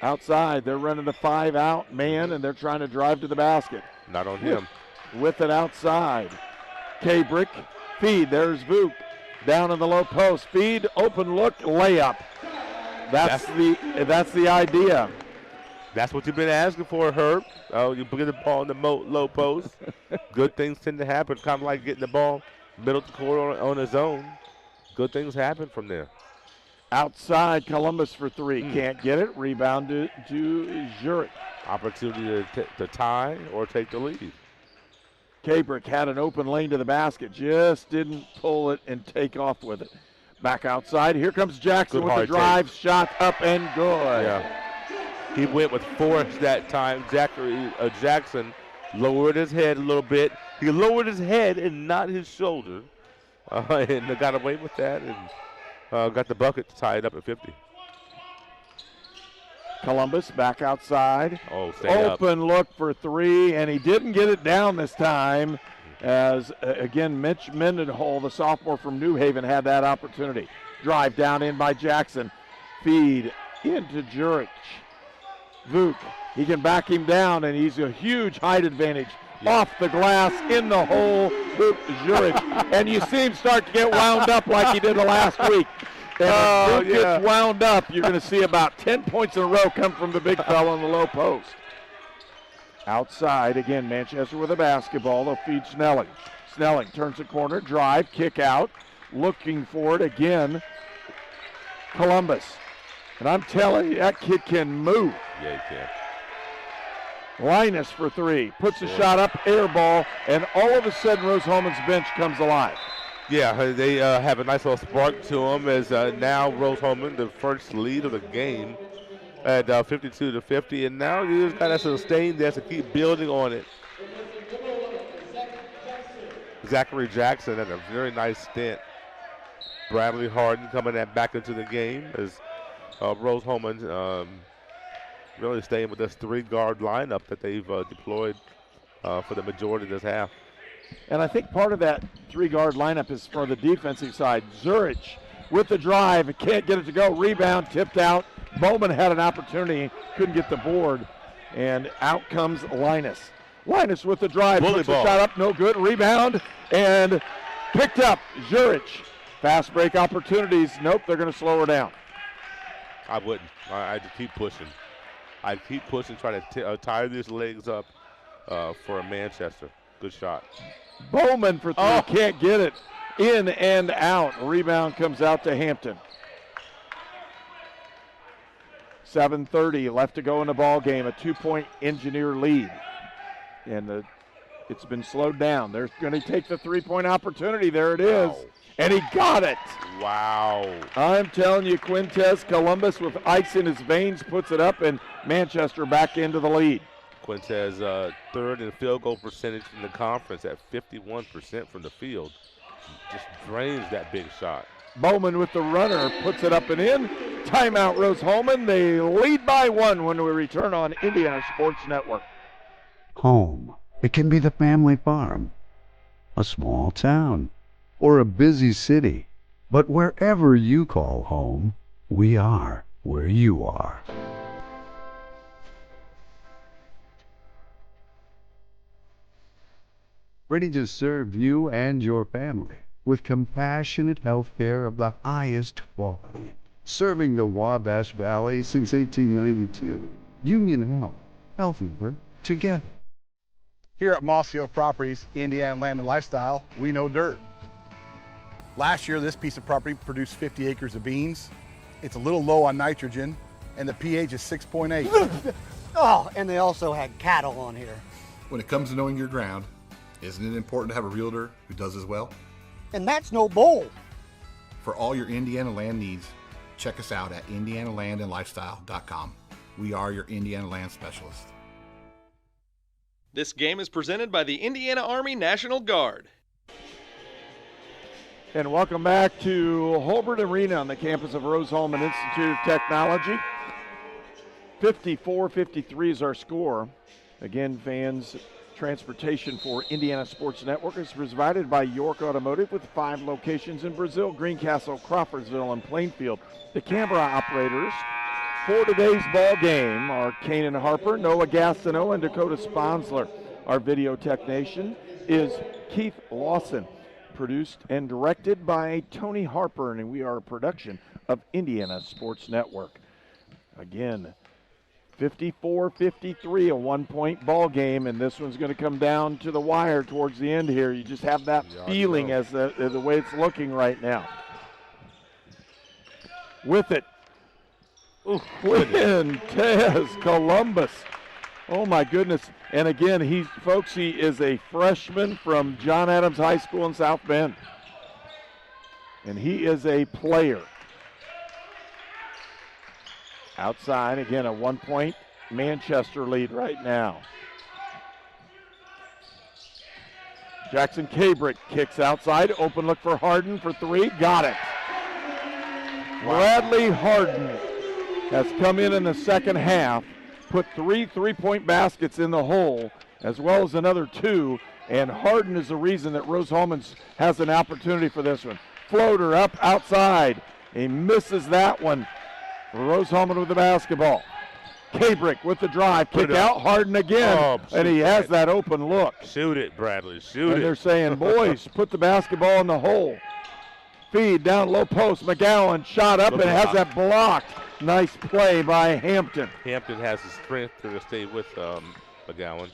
Outside, they're running the 5-out man, and they're trying to drive to the basket. Not on him. With it outside. K-Brick, feed, there's Vuk. Down in the low post, feed, open look, layup. That's the idea. That's what you've been asking for, Herb. You put the ball in the low post. Good things tend to happen, kind of like getting the ball middle to court on his own. Good things happen from there. Outside, Columbus for 3. Can't get it. Rebound to Zurich. Opportunity to tie or take the lead. K-Brick had an open lane to the basket. Just didn't pull it and take off with it. Back outside. Here comes Jackson with the drive. Shot up and good. Yeah. He went with force that time. Jackson lowered his head a little bit. He lowered his head and not his shoulder. And got away with that. And got the bucket to tie it up at 50. Columbus back outside. Oh, stay up. Open look for three, and he didn't get it down this time as, again, Mitch Mendenhall, the sophomore from New Haven, had that opportunity. Drive down in by Jackson. Feed into Jurich. Vuk, he can back him down, and he's a huge height advantage. Off the glass, in the hole, Vuk Jurich. And you see him start to get wound up like he did the last week. And if Vuk gets wound up, you're going to see about 10 points in a row come from the big fella in the low post. Outside, again, Manchester with a basketball. They'll feed Snelling. Snelling turns the corner, drive, kick out. Looking for it again, Columbus. And I'm telling you, that kid can move. Yeah, he can. Linus for three, puts the shot up, air ball, and all of a sudden Rose-Hulman's bench comes alive. Yeah, they have a nice little spark to them as now Rose-Hulman, the first lead of the game at 52-50, and now you just got to sustain this and keep building on it. Zachary Jackson had a very nice stint. Bradley Harden coming back into the game as Rose-Hulman really staying with this three-guard lineup that they've deployed for the majority of this half. And I think part of that three-guard lineup is for the defensive side. Zurich with the drive, can't get it to go. Rebound, tipped out. Bowman had an opportunity, couldn't get the board. And out comes Linus. Linus with the drive, puts the shot up, no good. Rebound, and picked up. Zurich. Fast break opportunities. Nope, they're going to slow her down. I wouldn't. I'd keep pushing. I'd keep pushing, try to tie these legs up for Manchester. Good shot. Bowman for three, can't get it. In and out. Rebound comes out to Hampton. 7:30 left to go in the ball game. A 2-point Engineer lead. And it's been slowed down. They're going to take the three-point opportunity. There it is. Wow. And he got it. Wow. I'm telling you, Quintez Columbus with ice in his veins puts it up, and Manchester back into the lead. Quintez third in field goal percentage in the conference at 51% from the field. Just drains that big shot. Bowman with the runner puts it up and in. Timeout Rose-Hulman. They lead by one when we return on Indiana Sports Network. Home. It can be the family farm, a small town, or a busy city. But wherever you call home, we are where you are. Ready to serve you and your family with compassionate health care of the highest quality. Serving the Wabash Valley since 1892. Union Health. Healthier together. Here at Moss Hill Properties, Indiana Land and Lifestyle, we know dirt. Last year, this piece of property produced 50 acres of beans. It's a little low on nitrogen, and the pH is 6.8. Oh, and they also had cattle on here. When it comes to knowing your ground, isn't it important to have a realtor who does as well? And that's no bull. For all your Indiana land needs, check us out at indianalandandlifestyle.com. We are your Indiana land specialist. This game is presented by the Indiana Army National Guard. And welcome back to Holbert Arena on the campus of Rose-Hulman Institute of Technology. 54-53 is our score. Again, fans, transportation for Indiana Sports Network is provided by York Automotive with 5 locations in Brazil, Greencastle, Crawfordsville, and Plainfield. The camera operators for today's ball game are Kanan Harper, Noah Gastineau, and Dakota Sponsler. Our video technician is Keith Lawson. Produced and directed by Tony Harper, and we are a production of Indiana Sports Network. Again, 54-53, a one-point ball game, and this one's going to come down to the wire towards the end here. You just have that feeling as the way it's looking right now. With it, Quintez Columbus. Oh my goodness. And again, he is a freshman from John Adams High School in South Bend. And he is a player. Outside, again, a one-point Manchester lead right now. Jackson Cabrick kicks outside. Open look for Harden for three. Got it. Bradley Harden has come in the second half, put 3 3-point baskets in the hole, as well as another 2, and Harden is the reason that Rose-Hulman has an opportunity for this one. Floater up outside. He misses that one. Rose-Hulman with the basketball. Kabrick with the drive, kick out, Harden again, and he has that open look. Shoot it, Bradley, shoot it. And they're saying, boys, put the basketball in the hole. Feed down low post, McGowan shot up and has that blocked. Nice play by Hampton. Hampton has the strength to stay with McGowan.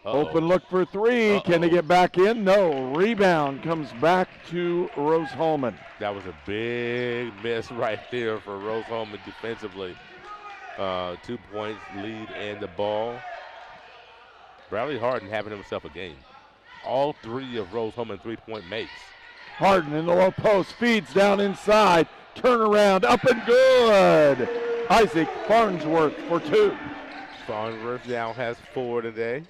Open look for 3. Can they get back in? No. Rebound comes back to Rose-Hulman. That was a big miss right there for Rose-Hulman defensively. 2 points lead and the ball. Bradley Harden having himself a game. All 3 of Rose-Hulman 3-point makes. Harden in the low post, feeds down inside, turnaround, up and good. Isaac Farnsworth for 2. Farnsworth now has 4 today.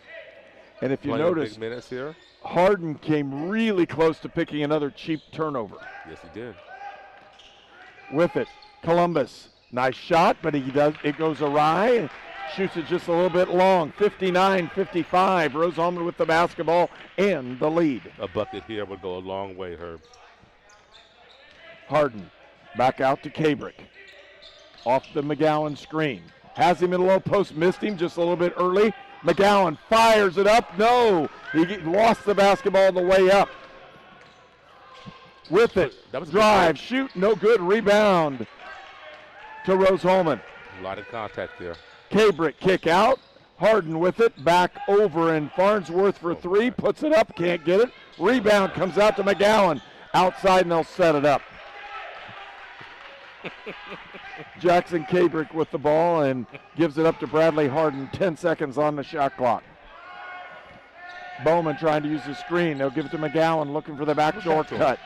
And if you Playing notice, big minutes here. Harden came really close to picking another cheap turnover. Yes, he did. With it, Columbus. Nice shot, but it goes awry. Shoots it just a little bit long. 59-55. Rose-Hulman with the basketball and the lead. A bucket here would go a long way, Herb. Harden back out to Kabrick. Off the McGowan screen. Has him in the low post, missed him just a little bit early. McGowan fires it up. No, he lost the basketball on the way up. With it, drive, shoot, no good. Rebound to Rose-Hulman. A lot of contact there. Kabrick kick out. Harden with it, back over, and Farnsworth for 3, puts it up, can't get it. Rebound comes out to McGowan. Outside, and they'll set it up. Jackson Kabrick with the ball and gives it up to Bradley Harden. 10 seconds on the shot clock. Bowman trying to use the screen. They'll give it to McGowan, looking for the backdoor cut.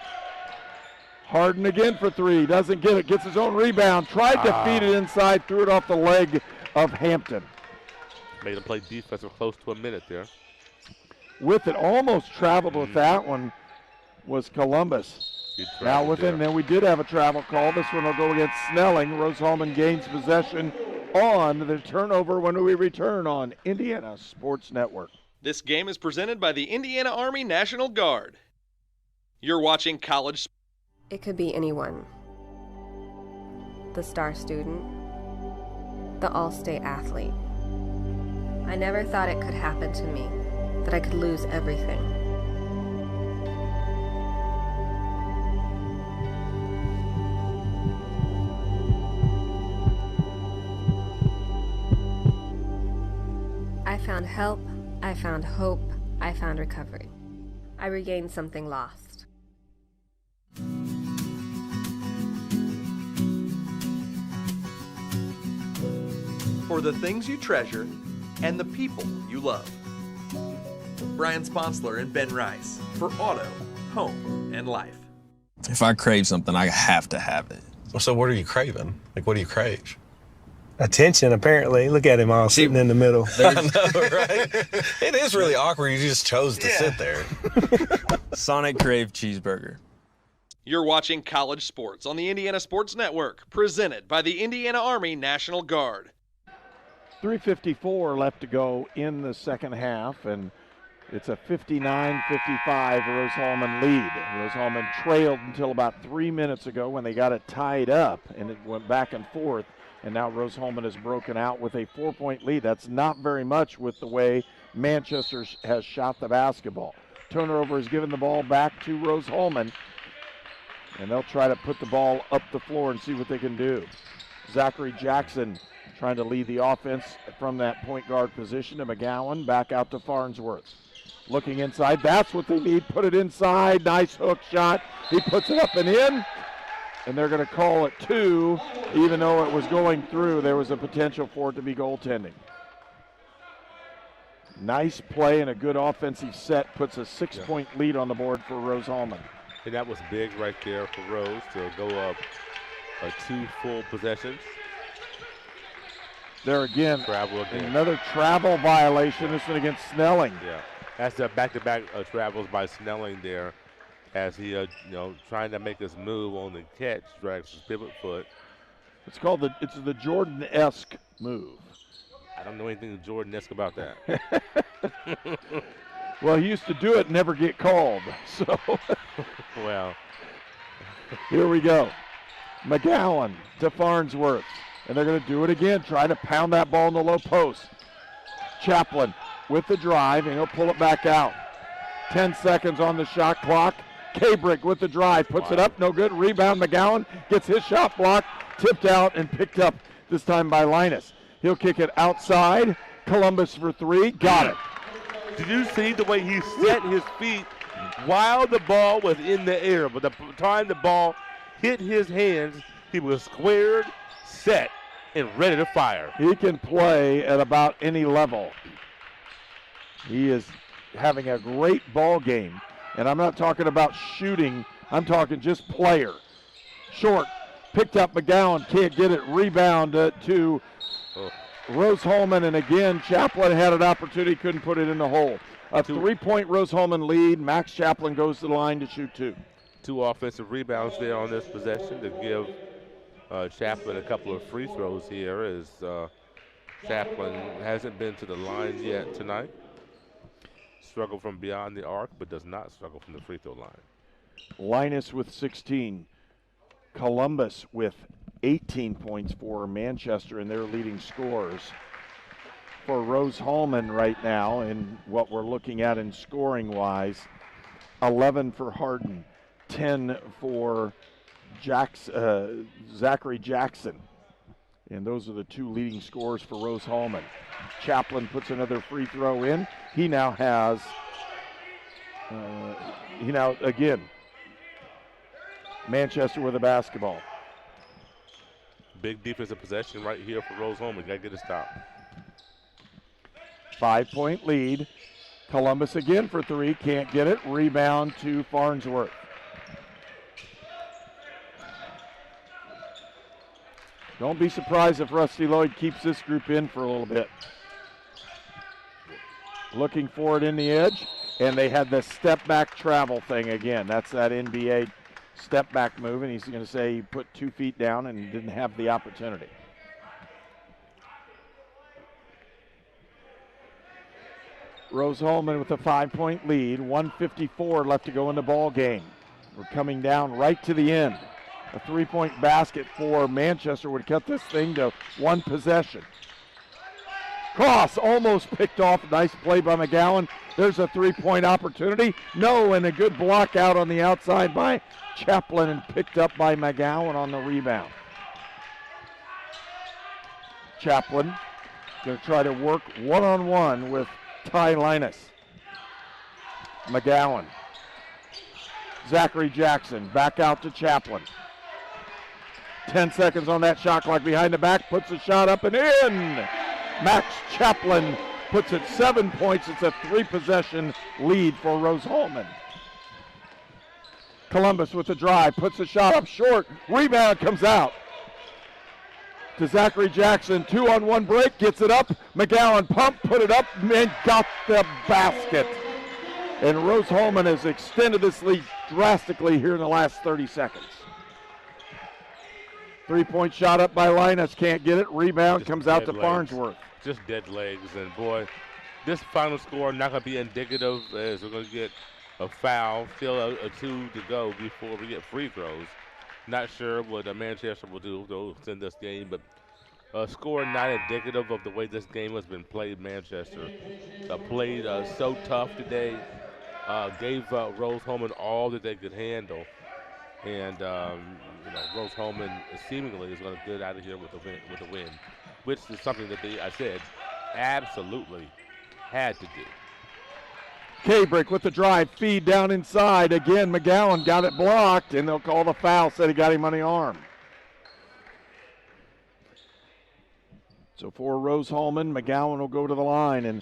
Harden again for 3, doesn't get it, gets his own rebound, tried to feed it inside, threw it off the leg of Hampton. Made him play defense for close to a minute there. With it, almost traveled with that one, was Columbus. Now with it, and then we did have a travel call. This one will go against Snelling. Rose-Hulman gains possession on the turnover when we return on Indiana Sports Network. This game is presented by the Indiana Army National Guard. You're watching college sports. It could be anyone. The star student, the all-state athlete. I never thought it could happen to me, that I could lose everything. I found help, I found hope, I found recovery. I regained something lost. For the things you treasure and the people you love. Brian Sponsler and Ben Rice for Auto, Home, and Life. If I crave something, I have to have it. Well, so what are you craving? Like, what do you crave? Attention, apparently. Look at him all sitting in the middle. I know, right? It is really awkward. You just chose to sit there. Sonic Crave Cheeseburger. You're watching College Sports on the Indiana Sports Network, presented by the Indiana Army National Guard. 3:54 left to go in the second half, and it's a 59-55 Rose-Hulman lead. Rose-Hulman trailed until about 3 minutes ago when they got it tied up, and it went back and forth, and now Rose-Hulman has broken out with a 4-point lead. That's not very much with the way Manchester has shot the basketball. Turnover has given the ball back to Rose-Hulman, and they'll try to put the ball up the floor and see what they can do. Zachary Jackson trying to lead the offense from that point guard position to McGowan, back out to Farnsworth. Looking inside, that's what they need, put it inside, nice hook shot. He puts it up and in, and they're gonna call it 2, even though it was going through, there was a potential for it to be goaltending. Nice play and a good offensive set, puts a 6-point lead on the board for Rose-Hulman. And that was big right there for Rose to go up 2 full possessions. There again, another travel violation. This one against Snelling. Yeah, that's the back-to-back travels by Snelling there. as he, trying to make his move on the catch, drags his pivot foot. It's called the Jordan-esque move. I don't know anything Jordan-esque about that. Well, he used to do it and never get called. So, well, here we go. McGowan to Farnsworth, and they're going to do it again. Try to pound that ball in the low post. Chaplin with the drive, and he'll pull it back out. 10 seconds on the shot clock. Cabrick with the drive, puts it up, no good. Rebound, McGowan gets his shot blocked, tipped out, and picked up this time by Linus. He'll kick it outside. Columbus for three, got it. Did you see the way he set his feet while the ball was in the air? But the time the ball hit his hands, he was squared, set, and ready to fire. He can play at about any level. He is having a great ball game. And I'm not talking about shooting. I'm talking just player. Short, picked up McGowan, can't get it. Rebound to Rose-Hulman, and again, Chaplin had an opportunity, couldn't put it in the hole. A 3-point Rose-Hulman lead. Max Chaplin goes to the line to shoot two. 2 offensive rebounds there on this possession to give Chaplin a couple of free throws here, as Chaplin hasn't been to the line yet tonight. Struggle from beyond the arc, but does not struggle from the free throw line. Linus with 16. Columbus with 18 points for Manchester, and their leading scorers. For Rose-Hulman right now, and what we're looking at in scoring-wise, 11 for Harden, 10 for Zachary Jackson. And those are the 2 leading scorers for Rose-Hulman. Chaplin puts another free throw in. He now has, again, Manchester with a basketball. Big defensive possession right here for Rose-Hulman. Got to get a stop. 5-point lead. Columbus again for 3. Can't get it. Rebound to Farnsworth. Don't be surprised if Rusty Lloyd keeps this group in for a little bit. Looking for it in the edge, and they had the step-back travel thing again. That's that NBA step-back move, and he's going to say he put 2 feet down and didn't have the opportunity. Rose-Hulman with a 5-point lead, 1:54 left to go in the ball game. We're coming down right to the end. A 3-point basket for Manchester would cut this thing to 1 possession. Cross almost picked off. Nice play by McGowan. There's a 3-point opportunity. No, and a good block out on the outside by Chaplin and picked up by McGowan on the rebound. Chaplin going to try to work one-on-one with Ty Linus. McGowan. Zachary Jackson back out to Chaplin. 10 seconds on that shot clock behind the back. Puts the shot up and in. Max Chaplin puts it 7 points. It's a 3-possession lead for Rose-Hulman. Columbus with the drive, puts the shot up short. Rebound comes out to Zachary Jackson. 2-on-1 break, gets it up. McGowan pump, put it up, and got the basket. And Rose-Hulman has extended this lead drastically here in the last 30 seconds. 3-point shot up by Linus, can't get it. Rebound Just comes out to legs. Farnsworth. Just dead legs, and boy, this final score not going to be indicative, as we're going to get a foul. Still a 2 to go before we get free throws. Not sure what Manchester will do in this game, but a score not indicative of the way this game has been played. Manchester played so tough today, gave Rose-Hulman all that they could handle. And Rose-Hulman seemingly is going to get out of here with a win, which is something that I said absolutely had to do. Cabrick with the drive, feed down inside. Again, McGowan got it blocked, and they'll call the foul, said he got him on the arm. So for Rose-Hulman, McGowan will go to the line. And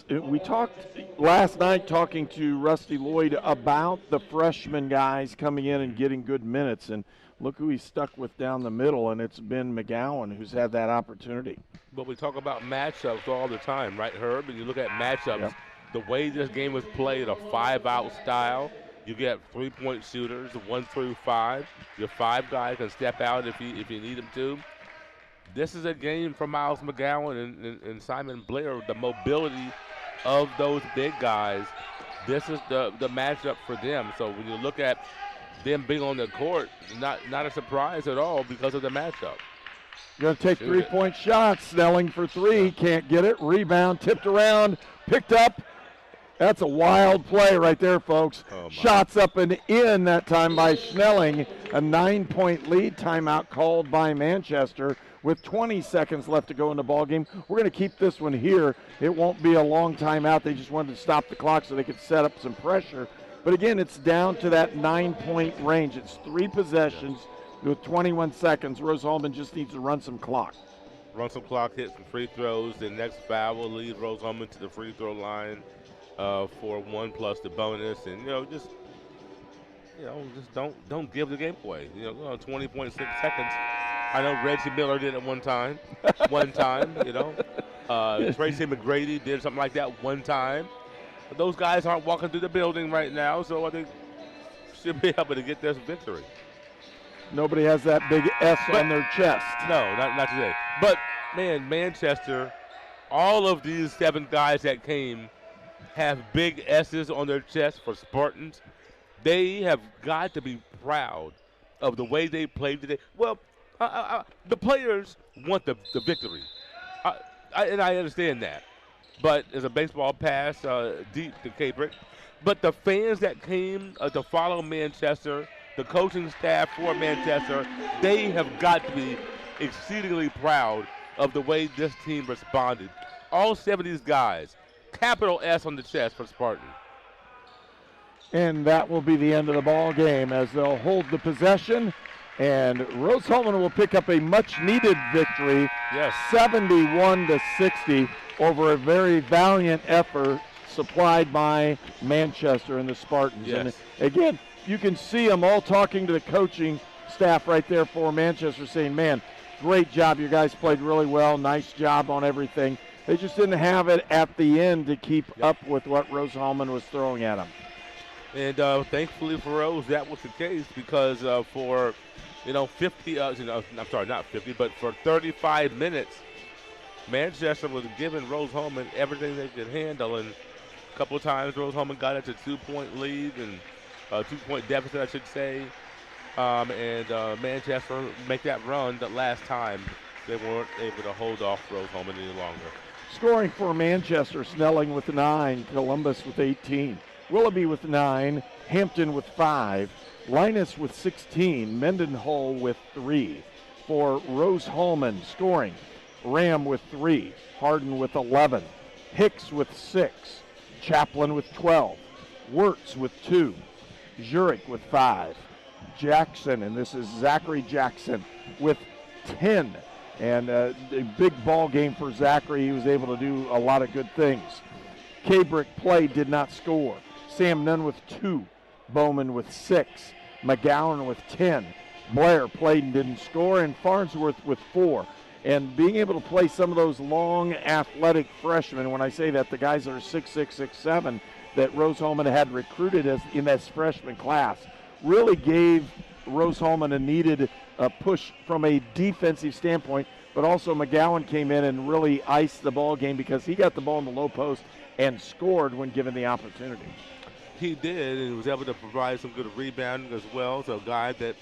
we talked last night talking to Rusty Lloyd about the freshman guys coming in and getting good minutes. And look who he's stuck with down the middle, and it's been McGowan who's had that opportunity. But we talk about matchups all the time, right, Herb? And you look at matchups, the way this game was played, a 5-out style, You get 3-point shooters, 1 through 5. Your 5 guy can step out if you need him to. This is a game for Miles McGowan and Simon Blair. The mobility of those big guys, this is the matchup for them. So when you look at them being on the court, not a surprise at all because of the matchup. Going to take 3-point shots. Snelling for 3. Can't get it. Rebound tipped around. Picked up. That's a wild play right there, folks. Shots up and in that time by Snelling. A 9-point lead. Timeout called by Manchester with 20 seconds left to go in the ballgame. We're going to keep this one here. It won't be a long timeout. They just wanted to stop the clock so they could set up some pressure. But again, it's down to that 9-point range. It's 3 possessions with 21 seconds. Rose-Hulman just needs to run some clock. Run some clock, hit some free throws. The next foul will lead Rose-Hulman to the free throw line for 1 plus the bonus. And, just don't give the game away. 20.6 seconds. I know Reggie Miller did it one time. Tracy McGrady did something like that one time. But those guys aren't walking through the building right now, so I think should be able to get this victory. Nobody has that big S on their chest. No, not today. But, man, Manchester, all of these 7 guys that came have big S's on their chest for Spartans. They have got to be proud of the way they played today. Well, the players want the victory, and I understand that. But there's a baseball pass deep to Cabrick. But the fans that came to follow Manchester, the coaching staff for Manchester, they have got to be exceedingly proud of the way this team responded. All 7 of these guys, capital S on the chest for Spartan. And that will be the end of the ball game as they'll hold the possession. And Rose-Hulman will pick up a much-needed victory, 71-60, over a very valiant effort supplied by Manchester and the Spartans. Yes. And again, you can see them all talking to the coaching staff right there for Manchester, saying, man, great job. You guys played really well. Nice job on everything. They just didn't have it at the end to keep up with what Rose-Hulman was throwing at them. And thankfully for Rose, that was the case because for 35 minutes, Manchester was giving Rose-Hulman everything they could handle. And a couple of times Rose-Hulman got it to 2-point lead and 2-point deficit, I should say. And Manchester make that run that last time. They weren't able to hold off Rose-Hulman any longer. Scoring for Manchester, Snelling with 9, Columbus with 18, Willoughby with 9, Hampton with 5, Linus with 16, Mendenhall with 3. For Rose-Hulman, scoring, Ram with 3, Harden with 11, Hicks with 6, Chaplin with 12, Wirtz with 2, Zurich with 5, Jackson, and this is Zachary Jackson, with 10. And a big ball game for Zachary. He was able to do a lot of good things. Cabrick played, did not score. Sam Nunn with 2, Bowman with 6, McGowan with 10. Blair played and didn't score, and Farnsworth with 4. And being able to play some of those long, athletic freshmen, when I say that, the guys that are 6'6", 6'7", that Rose-Hulman had recruited in this freshman class, really gave Rose-Hulman a needed push from a defensive standpoint, but also McGowan came in and really iced the ball game because he got the ball in the low post and scored when given the opportunity. He did, and was able to provide some good rebounding as well. So a guy that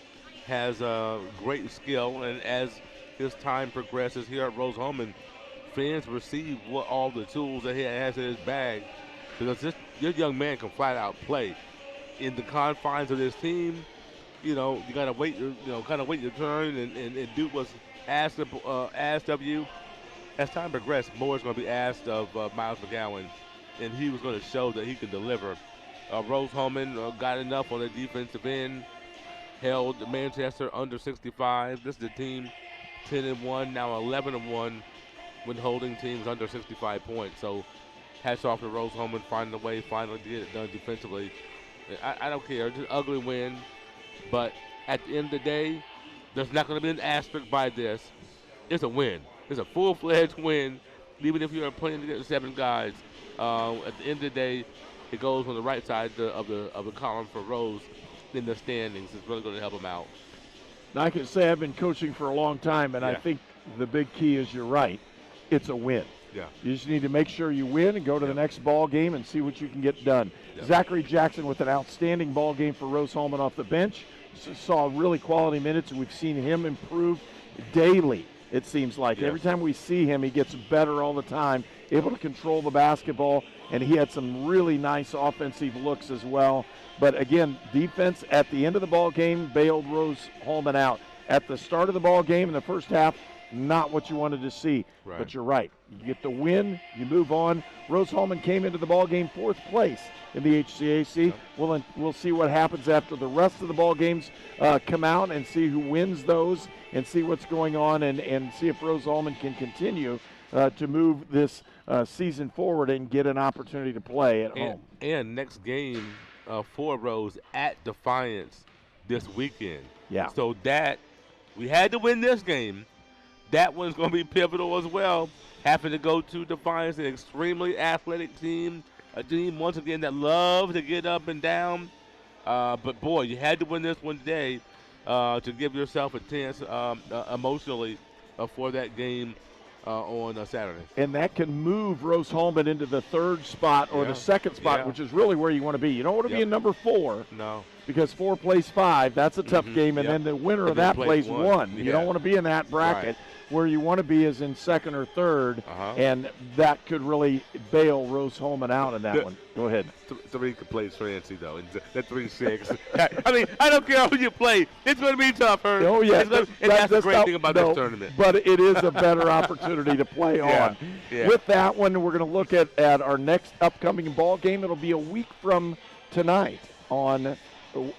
has a great skill, and as his time progresses here at Rose-Hulman, fans receive all the tools that he has in his bag, because this young man can flat out play. In the confines of this team, you gotta wait, wait your turn and do what's asked of you. As time progressed, more is going to be asked of Miles McGowan, and he was going to show that he can deliver. Rose-Hulman got enough on the defensive end, held Manchester under 65. This is the team 10-1, now 11-1 when holding teams under 65 points. So hats off to Rose-Hulman finding a way, finally to get it done defensively. I don't care, it's an ugly win. But at the end of the day, there's not going to be an asterisk by this. It's a win. It's a full-fledged win, even if you're playing against 7 guys. At the end of the day, it goes on the right side of the column for Rose in the standings. It's really going to help them out. Now, I can say I've been coaching for a long time, and I think the big key is you're right. It's a win. Yeah. You just need to make sure you win and go to the next ball game and see what you can get done. Zachary Jackson with an outstanding ball game for Rose-Hulman off the bench. Saw really quality minutes, and we've seen him improve daily, it seems like. Yes. Every time we see him, he gets better all the time, able to control the basketball, and he had some really nice offensive looks as well. But again, defense at the end of the ball game bailed Rose-Hulman out. At the start of the ball game in the first half, not what you wanted to see. Right. But you're right. You get the win, you move on. Rose-Hulman came into the ball game 4th place in the HCAC. We'll see what happens after the rest of the ball games come out and see who wins those and see what's going on and see if Rose-Hulman can continue to move this season forward and get an opportunity to play at home. And next game for Rose at Defiance this weekend. Yeah. So that we had to win this game. That one's going to be pivotal as well. Having to go to Defiance, an extremely athletic team, a team, once again, that loves to get up and down. But, boy, you had to win this one today to give yourself a chance emotionally for that game on Saturday. And that can move Rose-Hulman into the 3rd spot or the 2nd spot, which is really where you want to be. You don't want to be in number 4. No. Because 4 plays 5, that's a tough game, and then the winner of that plays 1. You don't want to be in that bracket. Right. Where you want to be is in 2nd or 3rd, and that could really bail Rose-Hulman out in that one. Go ahead. 3 could play fancy, though. That 3-6. I mean, I don't care who you play. It's going to be tougher. Oh, yeah. That's the great thing about this tournament. But it is a better opportunity to play on. Yeah. With that one, we're going to look at our next upcoming ball game. It'll be a week from tonight on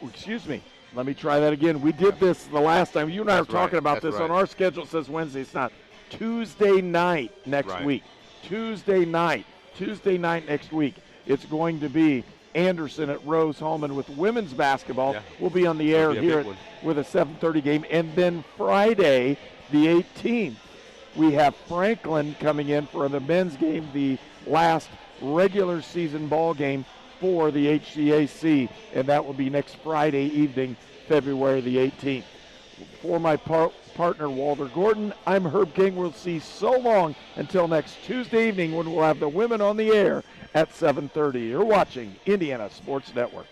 excuse me. Let me try that again. We did this the last time. You and I were talking about this. On our schedule, it says Wednesday. It's not. Tuesday night next week. Tuesday night next week. It's going to be Anderson at Rose-Hulman with women's basketball. We'll be on the air here with a 7:30 game. And then Friday, the 18th, we have Franklin coming in for the men's game, the last regular season ball game for the HCAC, and that will be next Friday evening, February the 18th. For my partner, Walter Gordon, I'm Herb King. We'll see so long until next Tuesday evening when we'll have the women on the air at 7:30. You're watching Indiana Sports Network.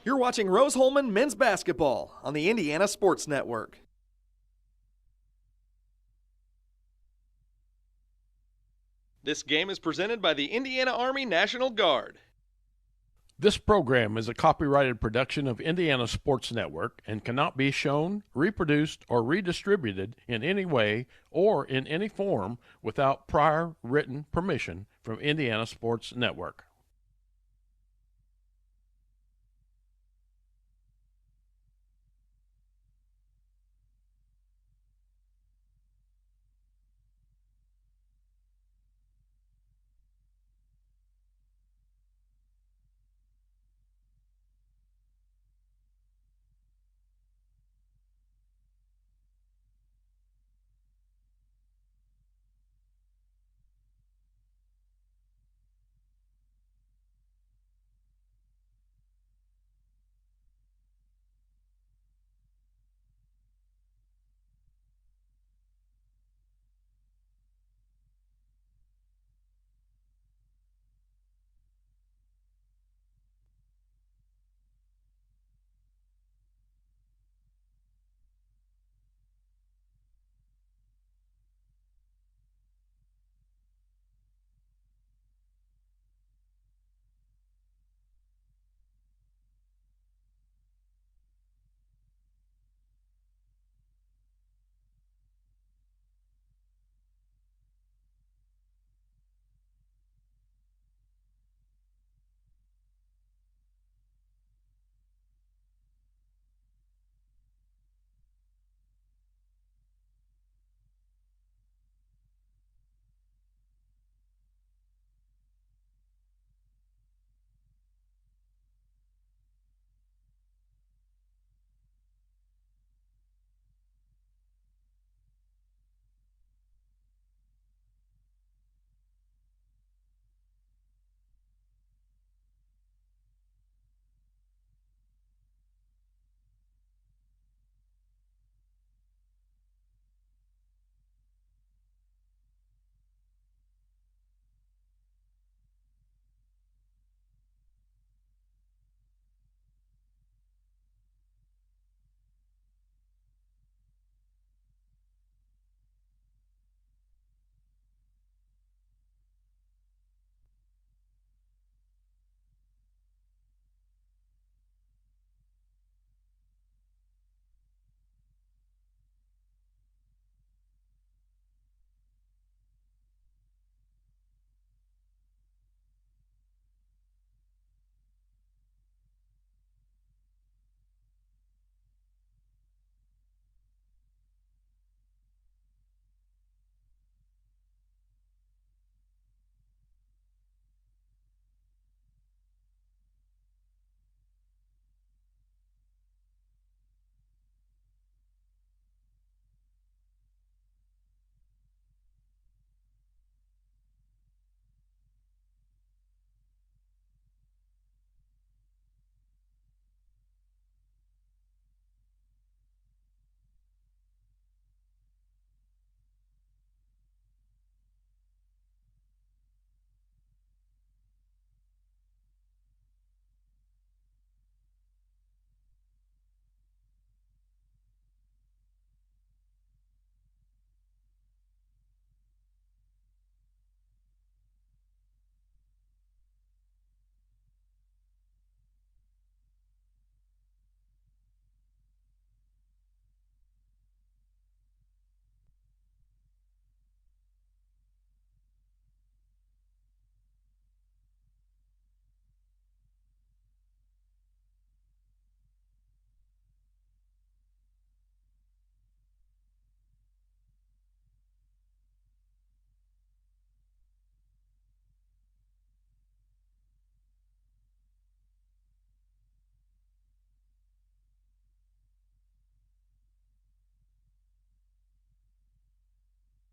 You're watching Rose-Hulman men's basketball on the Indiana Sports Network. This game is presented by the Indiana Army National Guard. This program is a copyrighted production of Indiana Sports Network and cannot be shown, reproduced, or redistributed in any way or in any form without prior written permission from Indiana Sports Network.